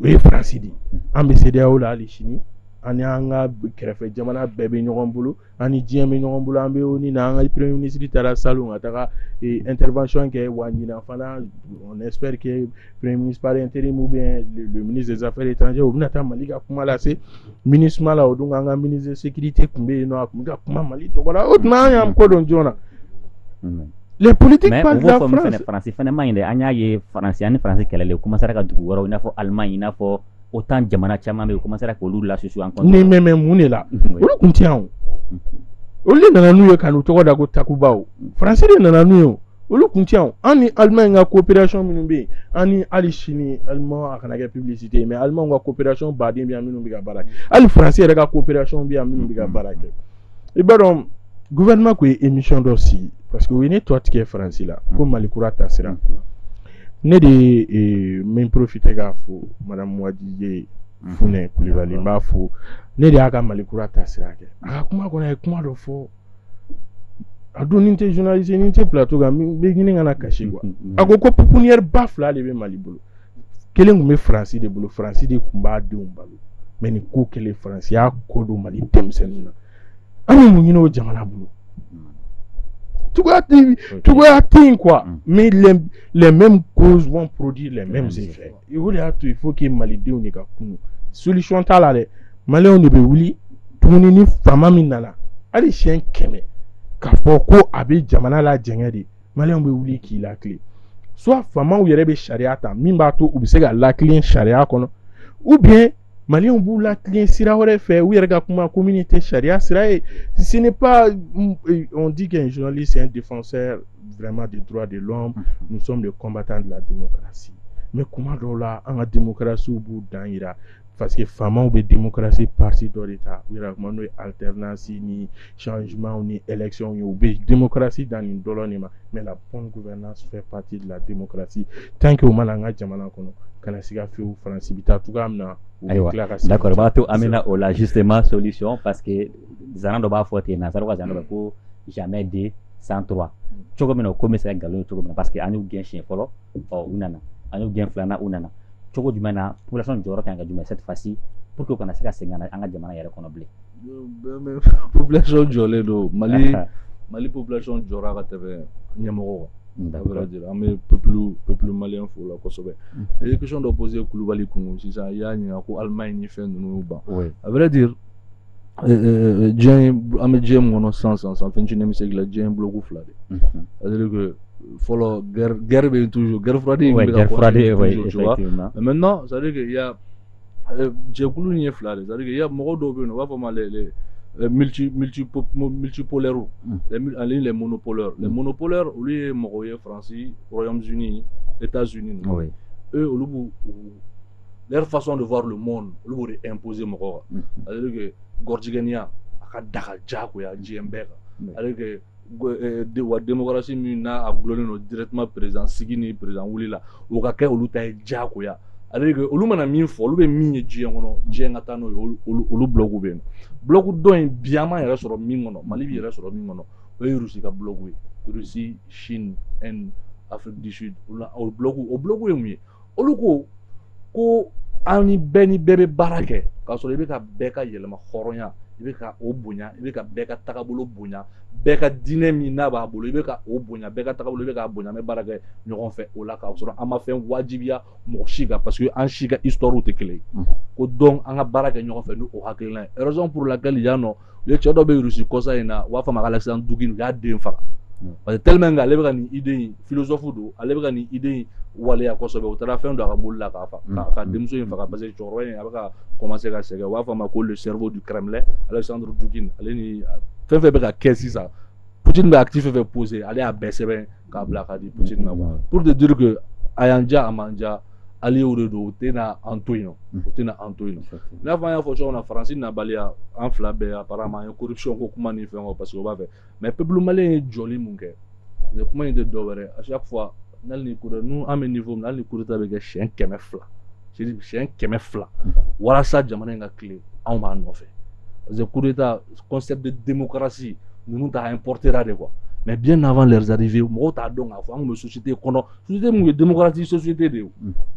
o ye France de an bɛ CEDEAO la hali sini ani an ka kɛrɛfɛ jamana bɛɛ bɛ ɲɔgɔn bolo ani diɲɛ bɛ ɲɔgɔn bolo an bɛ o ni na an ka premier ministre taara salon ka taga intervention kɛ wa ɲinan fana on espère que premier ministre par intérim ou bien le ministre des affaires étrangères u bɛna taa Mali ka kuma lase MINUSMA la o dun an ka ministre de sécurité tun bɛ yen nɔ a tun bɛ ka kuma Mali tɔgɔ la o tuma an y'an ko dɔn joona. Les politiques parlent de la France. Finalement, France ani France kɛlɛli commencé ka dugu wɛrɛw i n'a fɔ Allemagne i n'a fɔ autant jamana caman bɛ commencé k'olu lasusu en compte. Ni mais mun de la olu tun tɛ yan o olu de nana n'u ye ka n'u tɔgɔ da ko Takuba o France de nana n'u ye o olu tun tɛ yan an ni Allemagne ka coopération minnu bɛ yen an ni hali sini Allemagne a kana kɛ publicité ye mais Allemagne ka coopération baden bɛ yan minnu bɛ ka baara kɛ hali France yɛrɛ ka coopération bɛ yan minnu bɛ ka baara kɛ i b'a dɔn gouvernement ko ye émission dɔ sigi parce que o ye ne tɔ tigɛ France la ko Mali kura taasira ne de min profiter k'a fɔ madame Wadije Funɛ Kulibali n b'a fɔ ne de y'a ka Mali kura taasira kɛ a ka kuma kɔnɔ a ye kuma dɔ fɔ a don ni n tɛ journaliste ni n tɛ plateau kan n bɛ ɲini ka na kasi quoi a ko pouponnière ba fila de bɛ Mali bolo kelen tun bɛ France de bolo France de tun b'a denw balo mais nin ko kelen France y'a ko don Mali denmisɛnninw na an bɛ mun ɲini o jamana bolo Tugoya tɛ quoi mais les mêmes causes vont produire les mêmes effets o de y'a to il faut que malidenw de ka kunu solution t'a la dɛ maliyɛnw de bɛ wuli tuguni ni fama min nana hali siɲɛ 100 k'a fɔ ko a bɛ jamana la jɛngɛ de maliyɛnw bɛ wuli k'i lakile soit famaw yɛrɛ bɛ sariya ta min b'a to u bɛ se ka lakilen sariya kɔnɔ ou bien maliyɛnw b'u lakilen sira wɛrɛ fɛ u yɛrɛ ka kuma communauté sariya sira ye ce n'est pas on dit qu'un journaliste est un défenseur vraiment des droits de l'homme nous sommes les combattants de la démocratie mais kuma dɔw la an ka démocratie b'u dan yira parce que famaw bɛ démocratie parti dɔ de ta u yɛrɛ kuma n'o ye alternance ni changement ni élection ye u bɛ démocratie dan nin dɔlɔ de ma mais la bonne gouvernance fait partie de la démocratie tant que o mana an ka jamana kɔnɔ kana siga fewu France bi taa cogoya min na d'accord b'a to amina o la justement solution parce que zana dɔ b'a fɔ ten nansaraw ka zana dɔ bɛ ko jamais 2 sans 3 cogo min na o ko bɛ se ka nkalon cogo min na parce que an y'u gɛn siɲɛ fɔlɔ u nana an y'u gɛn filanan u nana cogo jumɛn na population jɔyɔrɔ kan ka jumɛn cette fois-ci pour que u kana se ka segin an ka jamana yɛrɛ kɔnɔ bilen. Population jɔlen don Mali population jɔra ka tɛmɛ ɲɛmɔgɔ kan. An bɛ peuple malien fo la kosɛbɛ. I ye question dɔ poser Kulibali kun sisan i y'a ɲininka ko Allemagne ni fɛn ninnu y'u ban. À vrai dire diɲɛ an bɛ diɲɛ min kɔnɔ sisan 21e siècle la diɲɛ bloc fila de. C'est-à-dire que fɔlɔ guerre bɛ toujours guerre froide in bɛ ka toujours tu vois mais maintenant c'est à dire que il y a jɛkulu in ye fila de c'est à dire que il y a mɔgɔ dɔw bɛ yen nɔ u b'a fɔ ma les multipolaires les monopolaires olu ye mɔgɔw ye France Royaume-Uni États-Unis eux olu b'u leur façon de voir le monde olu b'o de imposer mɔgɔw kan c'est à dire que gɔrɔjigɛniya a ka daga diyagoya diɲɛ bɛɛ kan c'est à dire que wa démocratie min n'a a gulonnen don directement président sigi ni président wuli la o ka kɛ olu ta ye diyagoya c'est-à-dire que olu mana min fɔ olu bɛ min ye diɲɛ kɔnɔ diɲɛ ka taa n'o ye olu bloc bɛ yen bloc dɔ in bi an ma yɛrɛ sɔrɔ min kɔnɔ Mali bɛ yɛrɛ sɔrɔ min kɔnɔ o ye Russie ka bloc ye Russie Chine Inde Afrique du Sud o bloc ye mun ye olu ko an ni bɛɛ bɛ baara kɛ k'a sɔrɔ i bɛ ka bɛɛ ka yɛlɛma hɔrɔnya i bɛ ka o bonya i bɛ ka bɛɛ ka tagabolo bonya bɛɛ ka diinɛ min n'a b'a bolo i bɛ ka o bonya bɛɛ ka tagabolo i bɛ k'a bonya an bɛ baara kɛ ɲɔgɔn fɛ o la k'a sɔrɔ an ma fɛn wajibiya mɔgɔ si kan parce que an si ka histoire tɛ kelen ye ko donc an ka baara kɛ ɲɔgɔn fɛ ni o hakilina ye raison pour laquelle yan nɔ u ye cɛ dɔ bɛ Russie kɔsa in na u b'a fɔ a ma ko Alexandre Dugin u y'a den faga parce que tellement que ale bɛ ka nin idée in philosophe don ale bɛ ka nin idée in waleya kosɛbɛ u taara fɛn dɔ a ka mobili la k'a denmuso in faga parce que cɛkɔrɔba in a bɛ ka commencer ka sɛgɛn u b'a fɔ a ma ko le cerveau du Kremlin Alexandre Dugin ale ni fɛn fɛn bɛ ka kɛ sisan Poutine bɛ acte fɛn fɛn poser ale y'a bɛɛ sɛbɛn k'a bila k'a di Poutine ma pour te dire que a y'an diya a man diya alliés de don u tɛna an to yen nɔ u tɛna an to yen nɔ i n'a fɔ an y'a fɔ cogo min na Faransi nabaliya an fila bɛɛ apparemment an ye corruption ko kuma ni fɛn kɔ parce que o b'a fɛ mais peuple malien ye jɔli mun kɛ kuma in tɛ dɔ wɛrɛ à chaque fois n'ali coup d'état nous à mes niveau n'ali coup d'état avec chien kɛmɛ fila c'est dire chien kɛmɛ fila walasa jamana in ka clé anw b'a nɔfɛ parce que coup d'état concept de démocratie nous t'a importé là de quoi mais bien avant leurs arrivées mɔgɔw t'a dɔn k'a fɔ an kun bɛ société kɔnɔ société mun ye démocratie société de ye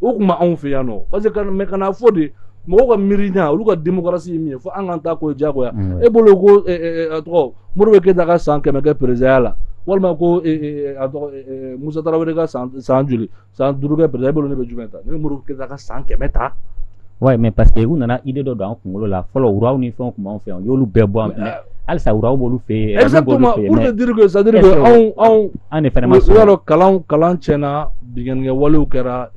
o kun ma anw fɛ yan nɔ parce que mais kana fɔ de mɔgɔw ka miiriya olu ka démocratie ye min ye fo an k'an ta ko ye diyagoya e bolo ko a tɔgɔ Modibo Keyita ka san 100 kɛ président la walima ko a tɔgɔ Musa Tarawele ka san joli san 5 kɛ président e bolo ne bɛ jumɛn ta ne bɛ Modibo Keyita ka san 100 ta. Ouais, mais parce que u nana idée dɔ don an kunkolo la fɔlɔ wuraw ni fɛnw kun b'anw fɛ yan u y'olu bɛɛ bɔ an mais halisa wuraw b'olu fɛ yen. Exactement pour te dire que c'est à dire que an de fɛnɛ ma sɔn. u y'a dɔn kalan tiɲɛna bingannikɛ walew kɛra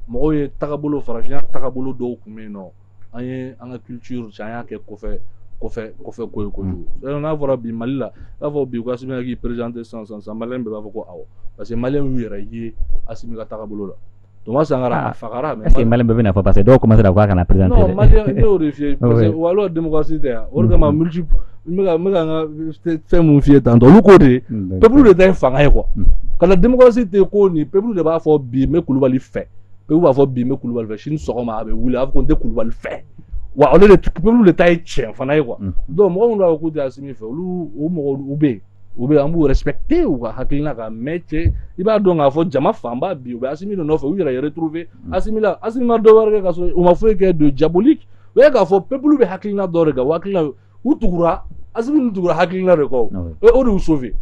mɔgɔw ye tagabolo farafinya tagabolo dɔw kun bɛ yen nɔ an ye an ka culture an y'a kɛ kɔfɛ ko ye kojugu n'a fɔra bi Mali la i b'a fɔ bi ko Asimi k'i présenté sisan maliyɛn bɛɛ b'a fɔ ko awɔ parce que maliyɛn y'u yɛrɛ ye Asimi ka tagabolo la. Thomas Sankara a fagara mais est-ce que maliyɛn bɛɛ bɛna fɔ parce que dɔw commencé à kana présenté non maliyɛn ne y'o de f'i ye parce que walo démocratie tɛ yan o de kama multi n bɛ ka n ka fɛn mun f'i ye tantɔ olu ko de peuple de ta ye fanga ye quoi kana démocratie tɛ ko ni peuple de b'a fɔ bi n bɛ Kulubali fɛ peuple b'a fɔ bi n bɛ Kulubali fɛ sini sɔgɔma a bɛ wuli a b'a fɔ ko n tɛ Kulubali fɛ wa olu de peuple de ta ye tiɲɛ fana ye quoi donc mɔgɔ minnu b'a fɔ k'u tɛ Asimi fɛ olu o mɔgɔ u bɛ yen an b'u respecter u ka hakilina kan mais cɛ i b'a dɔn k'a fɔ jama fanba bi u bɛ Asimi de nɔfɛ u yɛrɛ retrouver Asimi la Asimi ma dɔ wɛrɛ kɛ ka sɔrɔ u ma foyi kɛ de diabolique o ye k'a fɔ peuple bɛ hakilina dɔ de kan o hakilina u tugura Asimi ninnu tugura hakilina de kɔ o de y'u sauver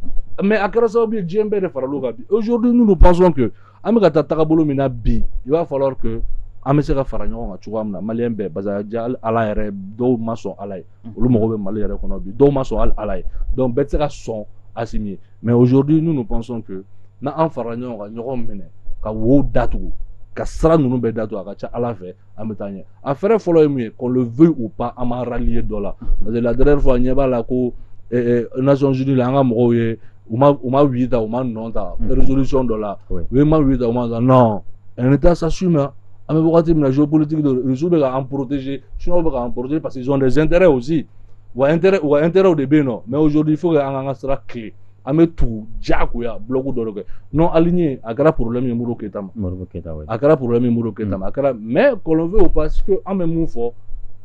mais a kɛra sababu ye diɲɛ bɛɛ de faral'o kan bi aujourd'hui nous pensons que an bɛ ka taa tagabolo min na bi il va falloir que an bɛ se ka fara ɲɔgɔn kan cogoya min na maliyɛn bɛɛ parce que Ala yɛrɛ dɔw ma sɔn Ala ye olu mago bɛ Mali yɛrɛ kɔnɔ bi dɔw ma sɔn Ala ye donc bɛɛ tɛ se ka sɔn Asimi ye mais aujourd'hui nous pensons que n'an fara ɲɔgɔn kan ɲɔgɔn minɛ ka wo datugu ka sira ninnu bɛɛ datugu a ka ca Ala fɛ an bɛ taa ɲɛ a fɛɛrɛ fɔlɔ ye mun ye qu'on le veuille ou pas an b'a rallier dɔ la parce que la dernière fois ɲɛ b'a la ko Nations Unies la an ka mɔgɔw ye u ma wuli ta u ma nɔ ta résolution dɔ la u ye ma wuli ta u ma non un état s'assume an bɛ wagati min na géopolitique de Russie bɛ k'an protéger Chinois bɛ k'an protéger parce qu'ils ont des intérêts aussi wa intérêt de bɛ yen nɔ mais aujourd'hui il faut que an k'an ka sira clé an bɛ tugu diyagoya bloc dɔ de kɛ non aligné a kɛra problème ye Modibo Keyita ma a kɛra problème ye Modibo Keyita ma a kɛra mais qu'on le veuille ou pas parce que an bɛ mun fɔ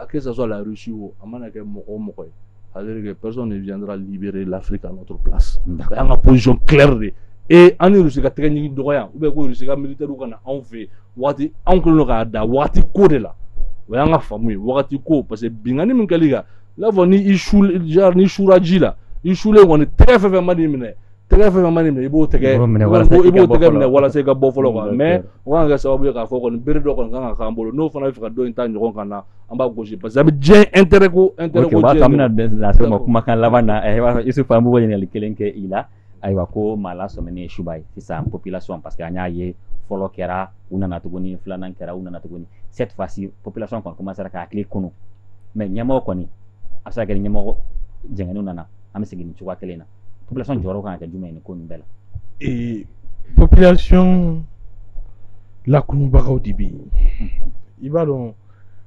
que ça soit la Russie o a mana kɛ mɔgɔ o mɔgɔ ye c'est-à-dire que personne ne viendra libérer l'Afrique à notre place an ka position claire de et an ni Russie ka tɛgɛ ɲigi dɔgɔya ou bien ko Russie ka militaire ka na anw fɛ waati anw kɛlen don k'a da waati ko de la o y'an ka faamu ye waati ko parce que bingani min kɛli kan i n'a fɔ ni sura ji la i sulen kɔni tɛgɛ fɛn fɛn ma n'i minɛ i b'o tɛgɛ minɛ walasa i ka bɔ fɔlɔ quoi mais o kan ka kɛ sababu ye k'a fɔ kɔni bere dɔ kɔni kan ka k'an bolo n'o fana bɛ fɛ ka dɔ in ta ɲɔgɔn kan na an b'a gosi parce que a bɛ diɲɛ intérêt ko diɲɛ de. ok an bɛna lase ma kumakan laban na i b'a fɔ Isufu an b'o ɲininkali kelen kɛ i la ayiwa ko maa lasɔminen ye Suba ye sisan population parce que an y'a ye fɔlɔ kɛra u nana tuguni filanan kɛra u nana tuguni cette fois-ci population kɔni commencera ka hakili kunu mais ɲɛmɔgɔ kɔni a bɛ se ka kɛ ɲɛmɔgɔ jɛngɛnniw nana an bɛ segin nin cogoya kelen na population jɔyɔrɔ kan ka kɛ jumɛn ye nin ko nin bɛɛ la. population lakunubagaw de bɛ yen i b'a dɔn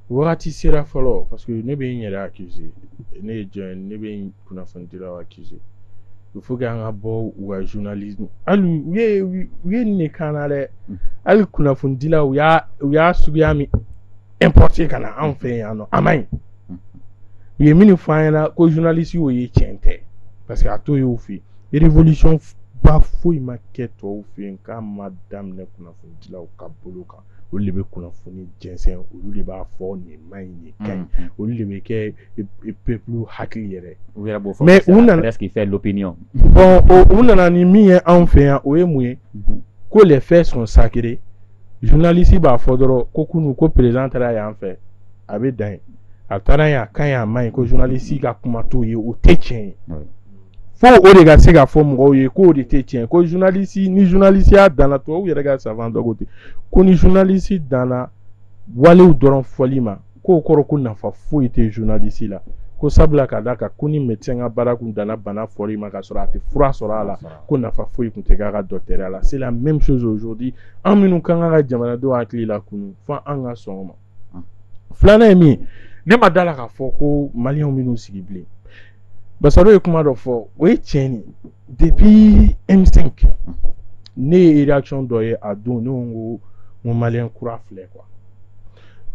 wagati sera fɔlɔ parce que ne bɛ n yɛrɛ accuser ne ye jɔn ne bɛ n kunnafonidilaw accuser il faut que an ka bɔ u ka journalisme hali u ye nin de kan na dɛ hali kunnafonidilaw u y'a suguya min importer ka na anw fɛ yan nɔ a man ɲi u ye min fɔ an ɲɛna ko journaliste y'o ye tiɲɛ tɛ parce que a to y'o fɛ yen révolution ba foyi ma kɛ tɔw fɛ yen k'a ma daminɛ kunnafonidilaw ka bolo kan olu de bɛ kunnafoni jɛnsɛn olu de b'a fɔ nin man ɲi nin ka ɲi olu de bɛ kɛ peuple hakili yɛrɛ mais u nana presque fait l'opinion bon u nana ni min ye anw fɛ yan o ye mun ye ko les faits sont sacrés journaliste b'a fɔ dɔrɔn ko kunu ko président taara yan fɛ a bɛ dan ye a taara yan a ka ɲi a man ɲi ko journaliste ka kuma t'o ye o tɛ tiɲɛ ye fo o de ka se ka fɔ mɔgɔw ye ko o de tɛ tiɲɛ ko ni journaliste y'a danna tubabu yɛrɛ ka savant dɔ ko ten ko ni journaliste danna walew dɔrɔn fɔli ma k'o kɔrɔ ko nafa foyi tɛ journaliste la ko sabula ka d'a kan ko ni médecin ka baara kun danna bana fɔli ma ka sɔrɔ a tɛ fura sɔrɔ a la ko nafa foyi kun tɛ k'a ka docteur la c'est la même chose aujourd'hui an minnu kan ka jamanadenw hakili la kunu fo an ka sɔn o ma filanan ye min ye ne ma da la k'a fɔ ko maliyɛnw minnu sigi bilen Basaro ye kuma dɔ fɔ o ye tiɲɛ ni depuis M5 ne réaction dɔ ye a don ne ko n maliyɛn kura filɛ quoi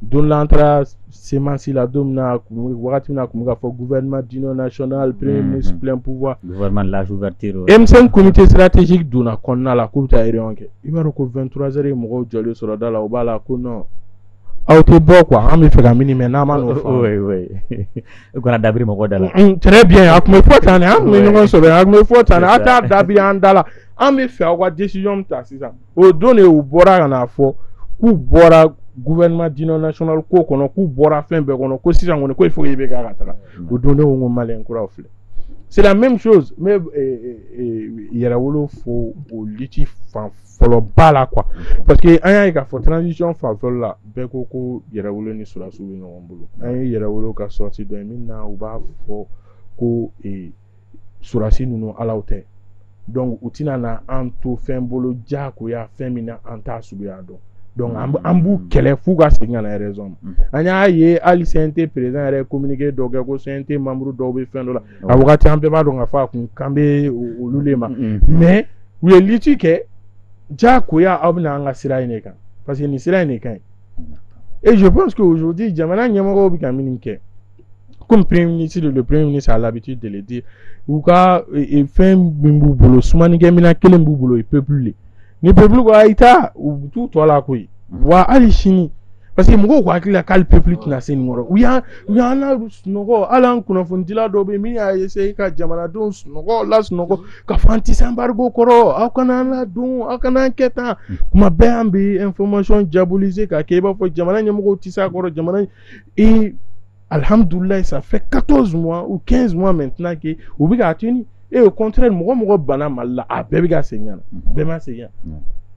don la an taara semansi la don min na wagati min na a kun bɛ ka fɔ gouvernement d'union nationale premier ministre plein pouvoir gouvernement de l'âge ouverture M5 comité stratégique donna kɔnɔna la k'u bɛ taa réunion kɛ i b'a dɔn ko 23 heures ye mɔgɔw jɔlen sɔrɔ da la o b'a la ko non aw tɛ bɔ quoi an bɛ fɛ ka min mɛn n'an ma n'o faamu oui oui u kana dabiri mɔgɔ da la très bien a tun bɛ fɔ tan de an tun bɛ ɲɔgɔn sɔrɔ a tun bɛ fɔ tan de a t'a dabiri an da la an bɛ fɛ aw ka décision min ta sisan o don de u bɔra ka na fɔ k'u bɔra gouvernement d'union nationale ko kɔnɔ k'u bɔra fɛn bɛɛ kɔnɔ ko sisan kɔni ko il faut i bɛ k'a ka taga o don ne ko n ko maliyɛn kuraw filɛ c'est la même chose n bɛ yɛrɛwolo fo o lutte fan fɔlɔ ba la quoi parce que an y'a ye k'a fɔ transition fanfɛla la bɛɛ ko yɛrɛwolo ni sɔrɔdasiw bɛ ɲɔgɔn bolo an ye yɛrɛwolo ka sortie dɔ ye min na u b'a fɔ ko sɔrɔdasi ninnu alaw tɛ donc u tɛna na an to fɛn bolo diyagoya fɛn min na an t'a suguya dɔn donc an b'u kɛlɛ f'u ka segin ka na raison ma an y'a ye hali CNT président yɛrɛ communiqué dɔ kɛ ko CNT membre dɔw bɛ fɛn dɔ la a wagati an bɛɛ b'a dɔn k'a fɔ a kun kan bɛ olu le ma mais u ye lutte kɛ diyagoya aw bɛna an ka sira in de kan parce que nin sira in de ka ɲi et je pense que aujourd'hui jamana ɲɛmɔgɔw bɛ ka min kɛ comme le premier ministre a l'habitude de le dire u ka fɛn min b'u bolo sumanikɛminɛn kelen b'u bolo peuple le ni peuple ko ayi taa u bɛ t'u tɔ la koyi wa hali sini parce que mɔgɔw ko hakili la k'ale peuple tɛna se nin kɔrɔ u y'an lasunɔgɔ hali an kunnafonidila dɔw bɛ yen min y'a essayer ka jamanadenw sunɔgɔ lasunɔgɔ ka fɔ an tɛ se embargo kɔrɔ aw kana an ladon aw kana an kɛ tan kuma bɛɛ an bɛ information diaboliser k'a kɛ i b'a fɔ jamana ɲɛmɔgɔw tɛ se a kɔrɔ jamana et alhamdoulilah ça fait 14 mois ou 15 mois maintenant que u bɛ k'a teni et au contraire mɔgɔ bana Mali la a bɛɛ bɛ ka segin ka na bɛɛ ma segin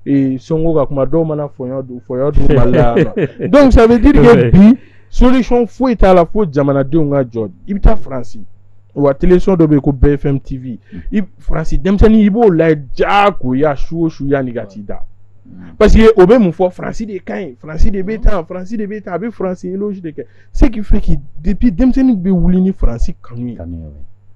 et Sonko ka kuma dɔw mana fɔyɔ du Mali la donc ça veut dire que bi solution foyi t'a la fo jamanadenw ka jɔ i bɛ taa Faransi wa télévision dɔ bɛ yen ko BFM TV Faransi denmisɛnnin i b'o layɛ diyagoya su o su yanni ka t'i da parce que o bɛ mun fɔ Faransi de ka ɲi Faransi de bɛ tan Faransi de bɛ tan a bɛ Faransi éloge de kɛ ce qui fait que depuis denmisɛnnin bɛ wuli ni Faransi kanu ye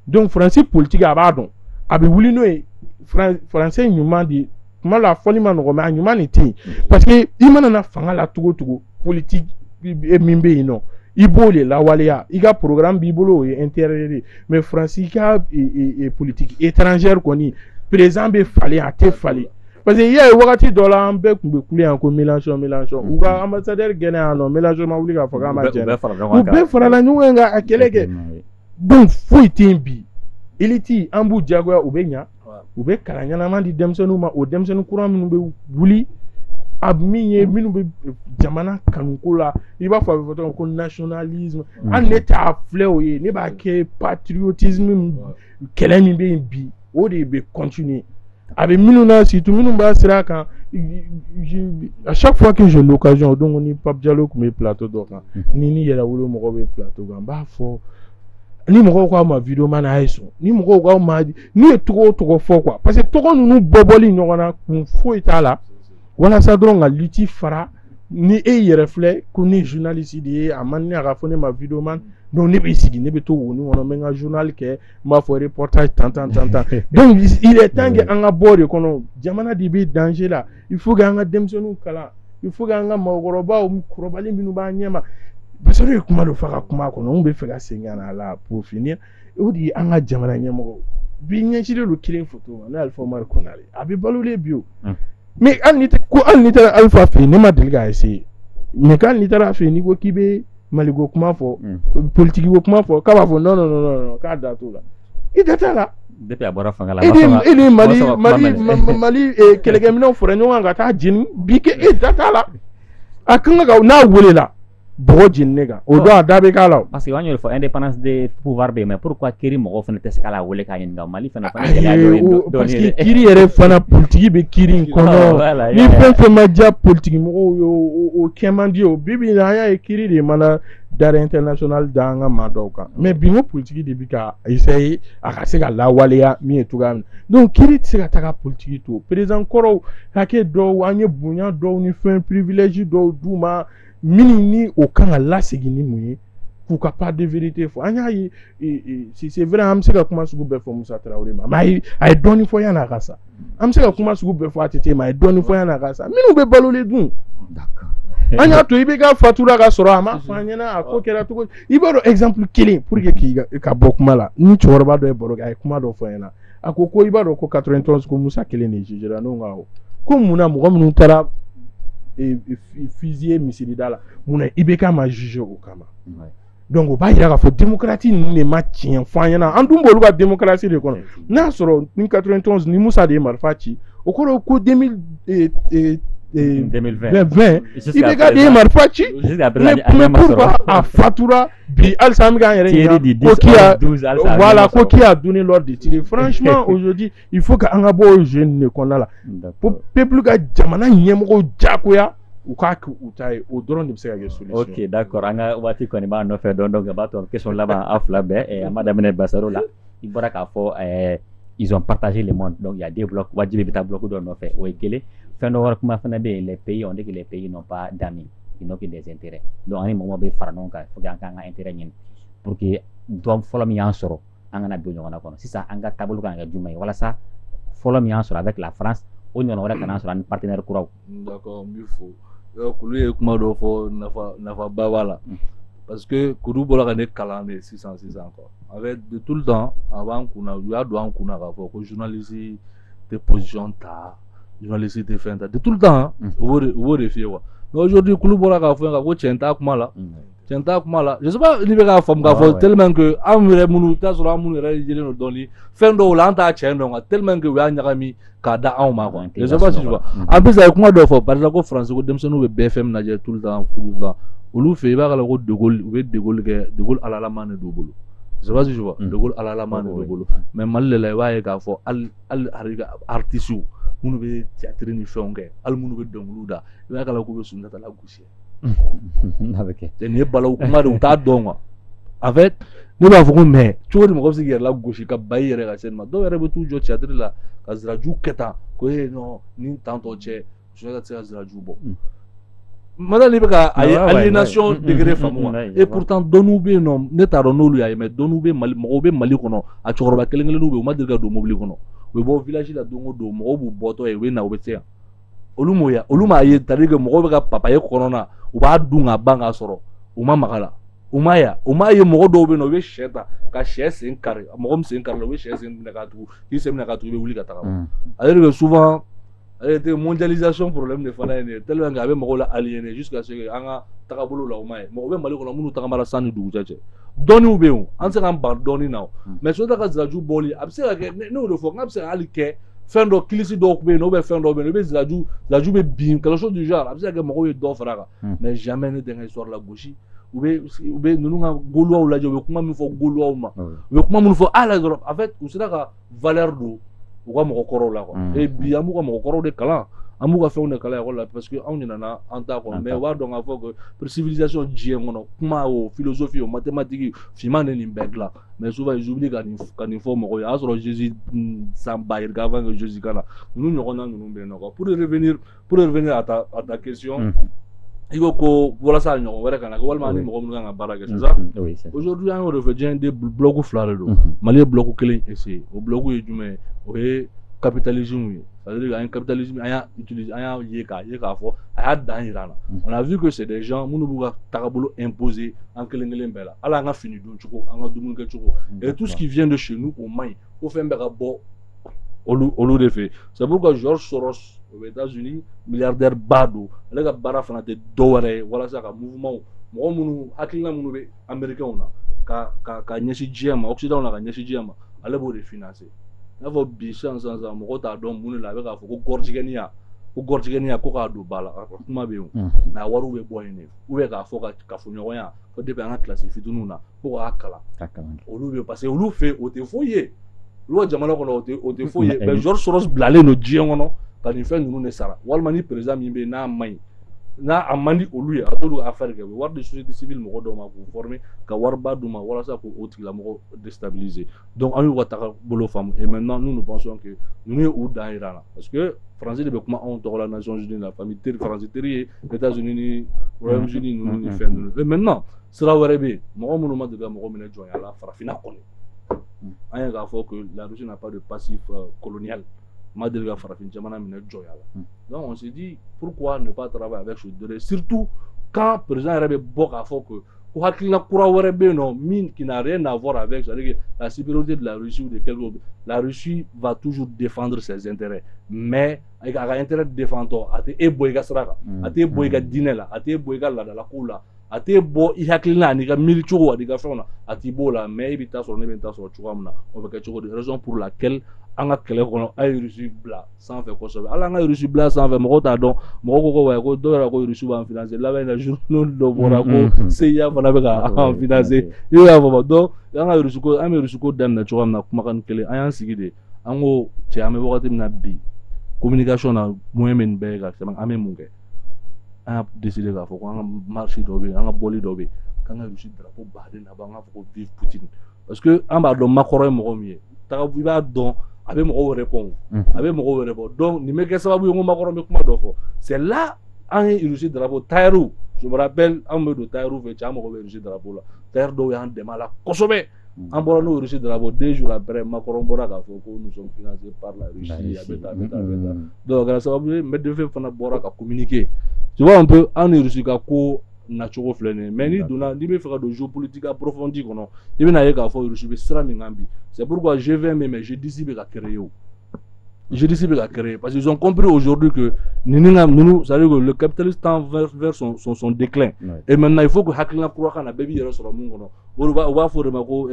donc Faransi politique a b'a dɔn a bɛ wuli n'o ye Faransi ɲuman de kuma la fɔli ma nɔgɔ mais a ɲuman de tɛ yen parce que i mana na fanga la cogo cogo politique min bɛ yen nɔ i b'o de lawaleya i ka programme b'i bolo o ye intérieur mais Faransi ka politique étrangère kɔni président bɛ falen a tɛ falen parce que i y'a ye wagati dɔ la an bɛɛ tun bɛ kule yan ko Mélenchon u ka ambassadeur gɛnɛ yan nɔ Mélenchon ma wuli k'a fɔ k'a ma jɛn u bɛɛ farala ɲɔgɔn kan a kɛlɛ kɛ donc foyi tɛ yen bi élite an b'u diyagoya u bɛ ɲa u bɛ kalan ɲɛnama di denmisɛnninw ma o denmisɛnnin kura minnu bɛ wuli a min ye minnu bɛ jamana kanuko la i b'a fɔ a bɛ fɔ tɔgɔ ko nationalisme hali ne t'a filɛ o ye ne b'a kɛ patriotisme kɛlɛ min bɛ yen bi o de bɛ continuer a bɛ minnu na surtout minnu b'a sira kan à chaque fois que j'ai l'occasion donc ni Pape Diallo tun bɛ plateau dɔ kan ni yɛrɛwolo mɔgɔ bɛ plateau kan n b'a fɔ ni mɔgɔw k'aw ma vidéo man a ye sɔn ni mɔgɔw k'aw ma n'u ye tɔgɔ o tɔgɔ fɔ quoi parce que tɔgɔ ninnu bɔbɔli ɲɔgɔn na kun foyi t'a la walasa dɔrɔn ka lutte fara ni e yɛrɛ filɛ ko ne journaliste de ye a man ne a ka fɔ ne ma vidéo man donc ne bɛ sigi ne bɛ to wo ni kɔnɔ n bɛ n ka journal kɛ n b'a fɔ reportage tan donc il est temps que an ka bɔ de kɔnɔ jamana de bɛ danger la il faut que an ka denmisɛnninw kalan il faut que an ka mɔgɔkɔrɔbaw kɔrɔbalen minnu b'an ɲɛma parce que kuma dɔ fɔ ka kuma kɔnɔ n bɛ fɛ ka segin ka na a la pour finir o de ye an ka jamana ɲɛmɔgɔ bi ɲɛsinnen don kelen photo ma ne Alpha Umaru Konare a bɛ balolen bi o mais hali ni taara Alpha fɛ yen ne ma deli k'a essayer mais hali ni taara a fɛ yen n'i ko k'i bɛ Maliko kuma fɔ politique ko kuma fɔ k'a b'a fɔ non k'a da t'o la i da t'a la depuis a bɔra fanga la e ni Mali kɛlɛkɛminɛnw fɔra ɲɔgɔn kan ka taa jeni bi kɛ e da t'a la a kan ka n'a welela bɔgɔ jeni kan o don a da bɛ k'a la parce que an y'o fɔ indépendance de pouvoir bɛ yen mais pourquoi kiri mɔgɔw fana tɛ se k'a la wele k'a ɲininka Mali fana parce que kiri yɛrɛ fana politique bɛ kiri in kɔnɔ ni fɛn fɛn ma diya politique mɔgɔw ye o kɛ man di o bi bi in na an y'a ye kiri de mana d'arrêt international da an ka maa dɔw kan mais bi n ko politique de bɛ ka essayer a ka se ka lawaleya min ye cogoya min na donc kiri tɛ se ka taga politique to président kɔrɔw hakɛ dɔw an ye bonya dɔw ni fɛn privilège dɔw d'u ma minnu ni o kan ka lasegin ni mun ye k'u ka pas de vérité fɔ an y'a ye c'est vrai an bɛ se ka kuma sugu bɛɛ fɔ Musa Traoré ma mais a ye dɔɔni fɔ yan'a ka sa an bɛ se ka kuma sugu bɛɛ fɔ ATT ma a ye dɔɔni fɔ yan'a ka sa minnu bɛ balolen dun an y'a to i bɛ ka fatura ka sɔrɔ a ma fɔ an ɲɛna a ko kɛra cogo i b'a dɔn exemple kelen pour que k'i ka bɔ kuma la ni cɛkɔrɔba dɔ ye baro kɛ a ye kuma dɔ fɔ an ɲɛna a ko i b'a dɔn ko 91 ko Musa kelen de jugera n'o ka ko munna mɔgɔ minnu taara fusiller misilida la munna IBK ma juger o kama donc o b'a yira k'a fɔ démocratie ninnu de ma tiɲɛ fɔ an ɲɛna an dun b'olu ka démocratie de kɔnɔ n'a sɔrɔ ni 91 ni Musa de ye marifa ci o kɔrɔ ko 2020 IBK de ye marifa ci mais pourquoi a fatura bi halisa an bɛ k'an yɛrɛ ɲininka voilà ko qui a donné l'ordre de tirer franchement aujourd'hui il faut que an ka bɔ o jeu ninnu de kɔnɔna la peuple ka jamana ɲɛmɔgɔw diyagoya u k'a kɛ u ta ye o dɔrɔn de bɛ se ka kɛ solution. Ok d'accord an ka waati kɔni b'a nɔfɛ donc a b'a to question laban aw fila bɛɛ an ma daminɛ Basaro la i bɔra k'a fɔ ils ont partagé le monde donc il y a deux blocs wajibi bɛ taa bloc dɔ nɔfɛ o ye kelen fɛn dɔ wɛrɛ kuma fana bɛ yen les pays on dit que les pays n'ont pas d'amis ils n'ont que des intérêts donc ani mɔgɔ bɛ fara ɲɔgɔn kan faut que an k'an ka intérêt ɲini pour que dɔn fɔlɔ min y'an sɔrɔ an kana don ɲɔgɔn na kɔnɔ sisan an ka taabolo kan ka kɛ jumɛn ye walasa fɔlɔ min y'an sɔrɔ avec la France o ɲɔgɔn wɛrɛ kana sɔrɔ ani partenaire kuraw. D'accord n b'i fo kulu ye kuma dɔ fɔ nafaba b'a la parce que kuru bɔra ka ne kalan de sisan quoi avec de tout le temps a b'an kunna u y'a don an kunna k'a fɔ ko journaliste tɛ position ta journaliste tɛ fɛn ta de tout le temps u b'o de f'i ye quoi mais aujourd'hui kulu bɔra k'a fɔ ko tiɲɛ t'a kuma la tiɲɛ t'a kuma la je sais pas n'i bɛ k'a faamu k'a fɔ tellement que an yɛrɛ minnu t'a sɔrɔ an minnu yɛrɛ yelen don dɔɔni fɛn dɔw la an t'a tiɲɛ dɔn quoi tellement que u y'a ɲagami k'a da anw ma quoi je sais pas si tu vois en plus a ye kuma dɔ fɔ par exemple ko France ko denmisɛnninw bɛ BFM lajɛ tout le temps olu fɛ i b'a kala ko De Gaulle u bɛ De Gaulle kɛ De Gaulle alalaman de d'u bolo je sais pas si tu vois De Gaulle alalaman de d'u bolo mais Mali de la i b'a ye k'a fɔ hali artistes minnu bɛ théâtre ni fɛnw kɛ hali minnu bɛ dɔnkiliw da i b'a kala k'u bɛ Sunjata lagosi nin ye balawu kuma de u t'a dɔn quoi en fait ne b'a fɔ ko mais cogo di mɔgɔ bɛ se k'i yɛrɛ lagosi ka ba i yɛrɛ ka scène ma dɔw yɛrɛ bɛ t'u jɔ théâtre la ka ziraju kɛ tan ko non ni tan tɔ cɛ Sunjata tɛ se ka ziraju bɔ maintenant n'i bɛ ka aliénation degré faamu et pourtant dɔnniw bɛ yen nɔ ne t'a dɔn n'olu y'a ye mais dɔnniw bɛ Mali mɔgɔw bɛ Mali kɔnɔ a cɛkɔrɔba kelen-kelenninw bɛ yen u ma deli ka don mobili kɔnɔ u bɛ bɔ village la don o don mɔgɔw b'u bɔtɔ ye u bɛ na u bɛ se yan olu m'o ye olu m'a ye c'est-à-dire que mɔgɔw bɛ ka papaye kɔnɔna u b'a dun ka ban k'a sɔrɔ u ma maga la u m'a ye mɔgɔ dɔw bɛ yen nɔ u bɛ sɛ ta ka sɛ sen kari mɔgɔ min sen kari la u bɛ sɛ sen minɛ k'a tugu k'i sen minɛ k'a tugu i bɛ wuli ka taga c'est-à-dire que souvent mondialisation problème de fana ye nin ye tellement que a bɛ mɔgɔw la aliéné jusqu'à ce que an ka tagabolo la o ma ye mɔgɔ bɛ Mali kɔnɔ minnu tagamara san ni dugujɛ cɛ dɔnniw bɛ yen an tɛ se k'an ban dɔnni na mais Sunjata ka ziraju bɔli a bɛ se ka kɛ ne y'o de fɔ n k'a bɛ se ka hali kɛ fɛn dɔ kilisi dɔw bɛ yen nɔ fɛn dɔw bɛ yen nɔ i bɛ ziraju bɛ bin quelque chose du genre a bɛ se ka kɛ mɔgɔw ye dɔ fara a kan mais jamais ne tɛ n ka histoire la gosi u bɛ ninnu ka Gaulois lajɛ u bɛ kuma min fɔ Gaulois ma u bɛ kuma minnu fɔ hali dɔrɔn en fait u sera ka valeur don u ka mɔgɔkɔrɔw la quoi et bi an b'u ka mɔgɔkɔrɔw de kalan an b'u ka fɛnw de kalan ekɔli la parce que anw ɲinɛna an t'a kɔnɔ mais u b'a dɔn k'a fɔ que civilisation diɲɛ kɔnɔ kuma o philosophie o mathématique finman de nin bɛɛ dilan mais souvent ils oublient ka nin fɔ mɔgɔw ye a y'a sɔrɔ Jésus san ba yirika avant que Jésus ka na ninnu ɲɔgɔnna ninnu bɛ yen nɔ quoi pour revenir à ta question i ko walasa ɲɔgɔn wɛrɛ kana kɛ walima ni mɔgɔ minnu kan ka baara kɛ c'est ça aujourd'hui an y'o de fɔ diɲɛ de bloc fila de don Mali ye bloc kelen essayer o bloc ye jumɛn ye o ye capitalisme ye c'est-à-dire an ye capitalisme an y'a utiliser an y'a ye k'a fɔ a y'a dan yira an na on a vu que c'est des gens minnu b'u ka tagabolo imposer an kelen-kelen bɛɛ la hali an ka fini don cogo an ka dumuni kɛ cogo et tout ce qui vient de chez nous o man ɲi ko fɛn bɛɛ ka bɔ olu de fɛ c'est pourquoi George Soros aux États-Unis milliardaire ba don ale ka baara fana tɛ dɔ wɛrɛ ye walasa ka mouvement mɔgɔ minnu hakilina minnu bɛ américains na ka ɲɛsin diɲɛ ma occident na ka ɲɛsin diɲɛ ma ale b'o de financer i n'a fɔ bi sisan mɔgɔ t'a dɔn mun de la a bɛ k'a fɔ ko gɔrɔtigɛniya ko k'a don ba la kuma bɛ yen mais a wariw bɛ bɔ yen de ou bien k'a fɔ ka kafoɲɔgɔnya ko depuis an ka kilasi fitininw na ko k'a kalan olu bɛ parce que olu fɛ o tɛ foyi ye olu ka jamana kɔnɔ o tɛ foyi ye mais George Soros bilalen don diɲɛ kɔnɔ ka nin fɛn ninnu de sara walima ni président min bɛ yen n'a man ɲi n'a a man di olu ye a t'olu affaire kɛ u bɛ wari di société civile mɔgɔ dɔw ma k'u former ka wariba d'u ma walasa k'o tigilamɔgɔ déstabiliser donc an y'u ka tagabolo faamu et maintenant nous pensons que ninnu ye u dan yira an na parce que Français de comment on tord la Nations Unies, la famille français, les États-Unis, Royaume-Uni, nous fait. Et maintenant, cela aurait été, moi, mon nom de la Moromine Joya, la Farafina connaît. Il y a que la Russie n'a pas de passif colonial. Madriga Farafin Jamana Mine Joya. Donc on s'est dit, pourquoi ne pas travailler avec ce deux, surtout quand le président Arabe Bok a fait que qui n'a rien à voir avec la supériorité de la Russie ou de quelque chose. La Russie va toujours défendre ses intérêts. Mais avec un intérêt défendant, à te eboiga sraka, à te eboiga dinela, à te eboiga la kula, à te ebo ihaklina, ni ka milichou, ni ka fona, à te bola, mais ibita sur nebenta sur chuamna. On va quelque chose de raison pour laquelle on a créé un Russie blanc sans faire quoi. Alors on a Russie blanc sans faire mon donc mon coco do la Russie va financer là ben la journée de Borako c'est ya va la financer il y a donc on a Russie ko dem na chuamna kuma kan kele ayan sigide ango che ame bokati na bi communication na moyen be ga sama ame munge a décidé ga faut qu'on marche dobe on a boli dobe quand on a Russie drapeau badé na ba nga faut vivre Poutine parce que en ba do Macron mo mieux ta ba don avec mon répond avec mon répond donc ni me que ça va vous Macron me kuma do c'est là en Russie drapeau Taïrou je me rappelle en me de Taïrou fait chamo ko Russie drapeau là Taïrou do yan de mala kosobe en bon nous Russie drapeau 2 jours après Macron bora ga faut que nous sommes financés par la Russie beta donc grâce à vous me devait faire bora ka communiquer tu vois un peu en Russie ka ko naturel flâner mais ni donna ni be faire de géopolitique approfondie kono et bien na ka fo Russie be sera mingambi c'est pourquoi je vais mais je dis be ka créer je dis be ka créer parce qu'ils ont compris aujourd'hui que nous ça veut dire que le capitalisme tend vers son déclin et maintenant il faut que haklina croire kana baby yero sur mon kono on va faut remako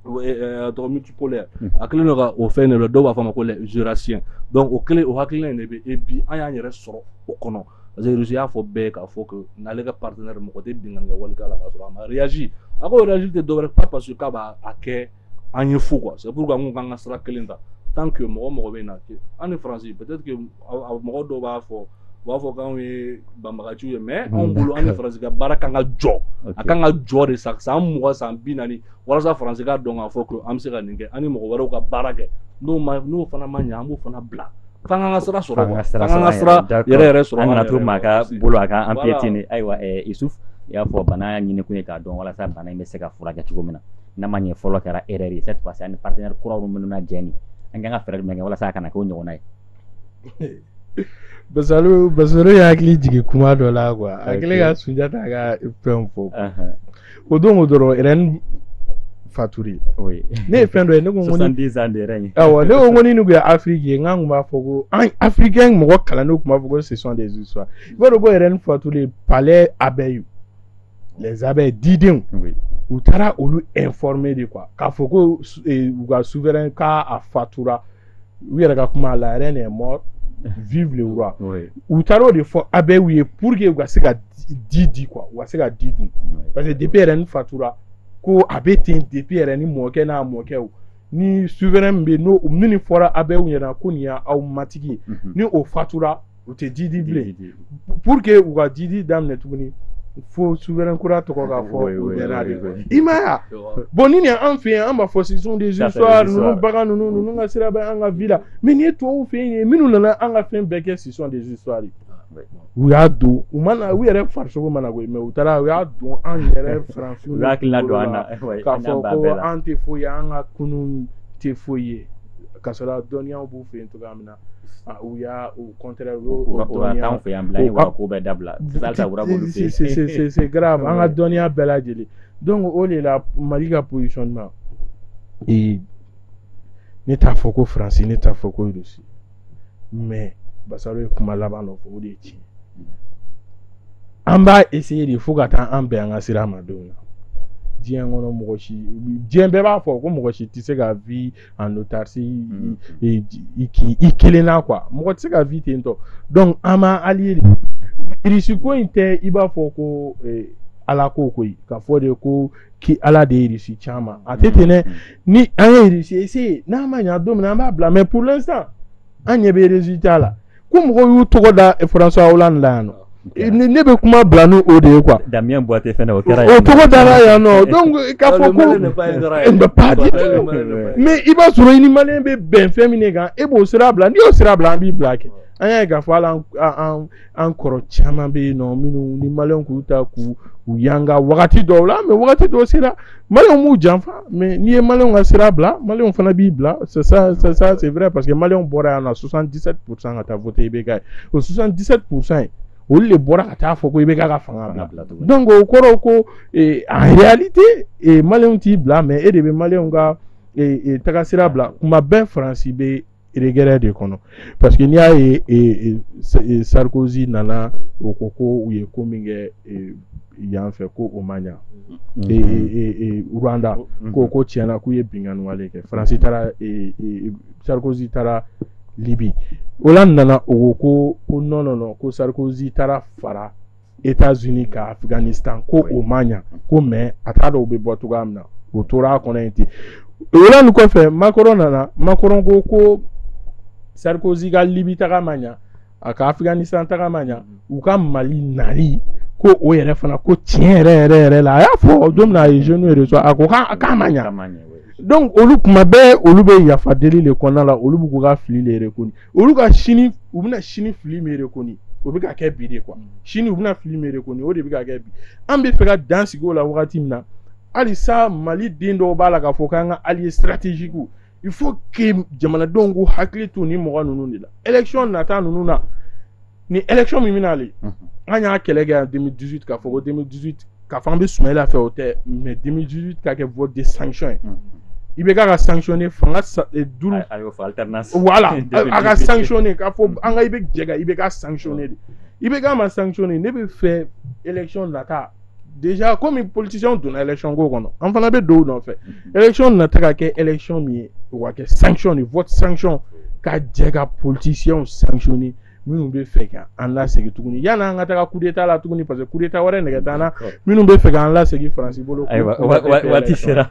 donc multipolaire haklina au fait ne le do va fama ko les jurassiens donc au clé au haklina ne be et puis anya yero sur au kono parce que Russie a fait bec à faut que n'allez pas partenaire mon côté bingan walika la kasura ma réagit ako réagit te devrait pas parce que kaba ake anye fou quoi c'est pourquoi on ganga sera kelinda tant que mo be na en français peut-être que mo do ba fo quand we bambagachu mais on boulot en français ka baraka nga jo akanga jo de ça mo sa binani wala sa français ka donc a faut que am se ka ninge ani mo waro ka baraka no fana manya mo fana bla fanga sera sura yere sura an na maka bolo aka an piétiner aywa Issouf ya fo bana nyine kunye ka don wala sa bana me se ka fura ka chigomina na manye folo kara erreur cette fois c'est un partenaire courant rumunu na jeni anga frère menga wala sa kana ko nyonai basalo ya akili jigi kuma do la quoi akili ga sunjata ga pempo odoro eren faturi oui ne fendo ne ko ngoni 70 ans de règne awa ne ko ngoni nugu Afrique nganguma fogo africain mo kala no kuma fogo ce sont des histoires bodo go eren faturi palais abeilles les abeilles didin oui ou tara olu informé de quoi ka fogo uga souverain ka a fatura oui era kuma la reine est morte vive le roi oui ou tara de fo abeilles pour que uga se ka didi quoi uga se ka didi parce que depuis eren fatura ko abetin depuis eren ni moke na moke ni souverain be no ni fora abeilles yana ko ni ya au matiki ni o fatura o te didi blé pour que uga didi dam ne tuguni faut souverain kura to ko ga fo imaya boni ni en fait en ba fo ce sont des histoires nous baga nous nga sira ba nga villa mais ni to o fait minu na nga fin beke ce sont des histoires we are do umana we are farso ko mana go mais utara we are do en yere français la douana ka fo ko anti fo ya nga kunun te foyer kasara donia bu fe to gamina ou ya au contraire donia fait en blague wa ko be dabla salta wura bolu fe c'est grave on a donia bela jeli donc on est la malika positionnement et neta foko français neta foko russie mais basaro kuma labano fo de ti amba essayer de fogata ambe anga sira madona dien ngono mogoshi dien beba fo ko mogoshi ti se ga vie en autarcie et ikilena quoi mogoshi ga vie tento donc ama allié risiko inte iba fo ko ala ko ko ka fo de ko ki ala de risi chama atetene ni an risi essayer na manya dom na ba bla mais pour l'instant an yebe résultat là comme ko yu to da François Hollande là no ne bɛ kuma bila n'o de ye quoi. Damien Boité fɛnɛ o kɛra o tɔgɔ dara yan nɔ donc k'a fɔ ko pas du tout mais i b'a sɔrɔ i ni maliyɛn bɛ bɛn fɛn min kan e b'o sira bila n'i y'o sira bila an b'i bila kɛ an y'a ye k'a fɔ hali an kɔrɔ caman bɛ yen nɔ minnu ni maliyɛn k'u ta k'u yanga wagati dɔw la mais wagati dɔw sera maliyɛn m'u janfa mais n'i ye maliyɛn ka sira bila maliyɛn fana b'i bila c'est ça c'est vrai parce que maliyɛn bɔra yan nɔ 77% ka taa voter IBK ye o 77% olu de bɔra ka taa fɔ ko IBK ka fanga bila donc o kɔrɔ ko en réalité maliyɛn t'i bila mais e de bɛ maliyɛn ka taga sira bila kuma bɛɛ Faransi bɛ regret de kɔnɔ parce que n'i y'a ye Sarkozy nana o ko ko u ye ko min kɛ yan fɛ ko o ma ɲa Rwanda ko tiɲɛna k'u ye binganni wale kɛ Faransi taara Sarkozy taara Libi o la nana o ko non ko Sarkozy taara fara États-Unis ka Afghanistan ko o ma ɲa ko mais a t'a dɔn u bɛ bɔ cogoya min na o tora a kɔnɔ yen ten o la nin kɔfɛ Macron ko Sarkozy ka Libi taga ma ɲa a ka Afghanistan taga ma ɲa u ka Mali nali ko o yɛrɛ fana ko tiɲɛ yɛrɛ la a y'a fɔ don min na a ye jeunes reçoit a ko k'a ma ɲa donc olu kuma bɛɛ olu bɛ yafa deli de kɔnɔna la olu b'u ka fili de rekoni olu ka sini u bɛna sini fili min rekoni o bɛ ka kɛ bi de quoi sini u bɛna fili min rekoni o de bɛ ka kɛ bi an bɛ fɛ ka dan sigi o la wagati min na hali sa Mali den dɔw b'a la k'a fɔ k'an ka alliés stratégiques il faut que jamanadenw k'u hakili to ni mɔgɔ ninnu de la élection nata ninnu na ni élection min bɛna ale an y'a kɛlɛ kɛ en 2018 k'a fɔ ko 2018 k'a fɔ an bɛ Soumaïla fɛ o tɛ mais 2018 ka kɛ vote de sanction ye IBK ka sanctionner fanga 5 alternance voilà a ka sanctionner k'a fɔ an ka IBK jɛ ka IBK sanctionner de IBK ma sanctionner ne bɛ fɛ élection nata déjà comme politicien donna élection ko kɔnɔ an fana bɛ don o nɔfɛ élection nata ka kɛ élection min ye o ka kɛ sanction de vote sanction ka jɛ ka politicien sanctionner minnu bɛ fɛ k'an lasegin tuguni yanni an ka taga coup d'état la tuguni parce que coup d'état wɛrɛ nɛgɛ t'an na minnu bɛ fɛ k'an lasegin Faransi bolo. ayiwa waati sera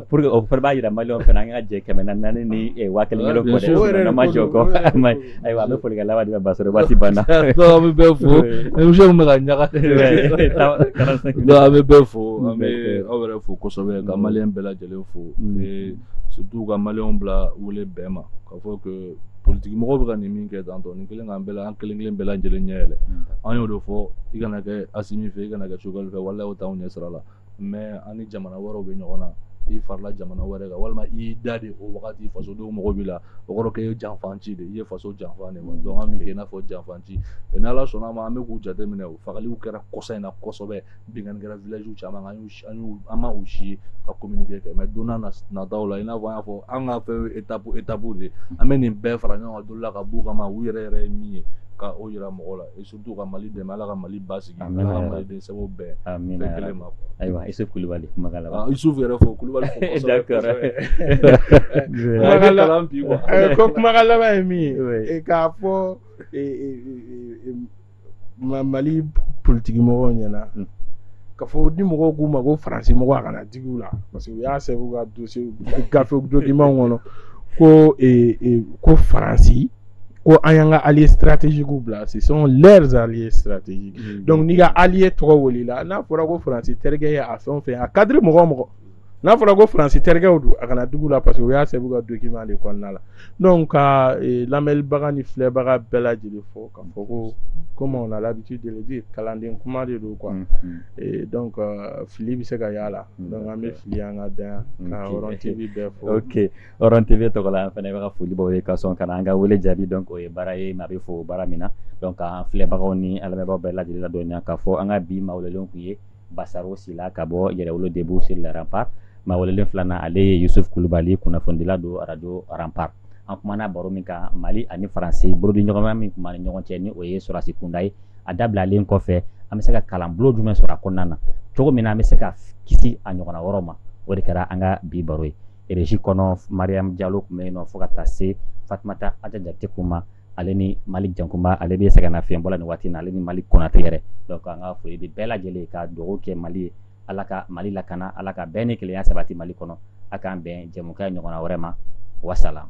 pour que o fana b'a jira maliyɛnw fana an ka jɛ 400 ni 1000 kɔ dɛ n'an ma jɔ kɔ ayiwa an bɛ foli kɛ laban di ma Basɔrɔ waati banna. an bɛ bɛɛ fo émission bɛ ka ɲaga an bɛ bɛɛ fo an bɛ aw yɛrɛ fo kosɛbɛ ka maliyɛn bɛɛ lajɛlen fo surtout ka maliyɛnw bila wele bɛɛ ma k'a fɔ que politique mɔgɔw bɛ ka nin min kɛ tantɔ nin kelen k'an bɛɛ la an kelen bɛɛ lajɛlen ɲɛ yɛlɛ an y'o de fɔ i kana kɛ Asimi fɛ i kana kɛ Choguel fɛ walahi o t'anw ɲɛ sira la mais an ni jamana wɛrɛw bɛ ɲɔgɔn na i farila jamana wɛrɛ kan walima i y'i da de o wagati fasodenw mɔgɔ b'i la o kɔrɔ k'e ye janfanci de i ye faso janfa de ma donc an b'i kɛ i n'a fɔ janfanci et ni Ala sɔnna ma an bɛ k'u jateminɛ o fagali kɛra kɔsa in na kosɛbɛ binganni kɛra village caman an ma u si ka communiquer kɛ mais don n'a nataw la i n'a fɔ an y'a fɔ an ka fɛn étape de an bɛ nin bɛɛ fara ɲɔgɔn kan don dɔ la ka b'u kama u yɛrɛ ye min ye ka o yira mɔgɔ la et surtout ka Mali dɛmɛ Ala ka Mali basigi Ala ka Mali den sɛbɛnw bɛɛ fɛn kelen ma ayiwa Isuf Kulibali kumakan laban Isuf yɛrɛ fo Kulibali fo kosɛbɛ ko kumakan laban ye min ye k'a fɔ Mali politique mɔgɔw ɲɛna ka fɔ ni mɔgɔw k'u ma ko Faransi mɔgɔ a kana digi u la parce que u y'a sɛbɛn u ka dossier gafe document kɔnɔ ko Faransi ko an y'an ka alliés stratégiques bila ce sont leurs alliés stratégiques donc n'i ka allié tɔgɔ welila n'a fɔra ko Faransi terikɛ ye a fɛn o fɛn a cadre mɔgɔ o mɔgɔ n'a fɔra ko Faransi terikɛw don a kana digi u la parce que u y'a sɛbɛn u ka document de kɔnɔna la donc ka lamɛnnibaga ni filɛbaga bɛɛ lajɛlen fɔ k'a fɔ ko comme on a l'habitude de le dire kalanden kuma de don quoi et donc fili bɛ se ka y'a la donc an bɛ fili an ka dan ka Oron TV bɛɛ fɔ. ok Oron TV tɔgɔ la an fana bɛ ka foli b'aw ye ka sɔn ka na an ka wele jaabi donc o ye baara ye maa bɛ fɔ baara min na donc an filɛbagaw ni an lamɛnbagaw bɛɛ lajɛlen ladɔnniya k'a fɔ an ka bi maa welelenw kun ye Basaro Sila ka bɔ Yɛrɛwolo Debout sur les remparts maa welelen filanan ale ye Yusuf Kulibali kunnafonidila don radio Rempart an kumana baro min kan Mali ani Faransi bolodiɲɔgɔnma min kun b'an ni ɲɔgɔn cɛ ni o ye Sɔrasi Kunda ye a dabilalen kɔfɛ an bɛ se ka kalanbolo jumɛn sɔrɔ a kɔnɔna na cogo min na an bɛ se ka kisi a ɲɔgɔnna wɛrɛw ma o de kɛra an ka bi baro ye régie kɔnɔ Mariam Diallo kun bɛ yen nɔ fo ka taa se Fatumata Aja Jate kuma ale ni Malik Jankumba ale bɛ sɛgɛnnafiɲɛbɔ la nin waati in na ale ni Malik Konate yɛrɛ donc an ka foli di bɛɛ lajɛlen ka dugawu kɛ Mali ye Ala ka Mali lakana Ala ka bɛn ni kelenya sabati Mali kɔnɔ a k'an bɛn jɛmukan ɲɔgɔnna wɛrɛ ma wassalam.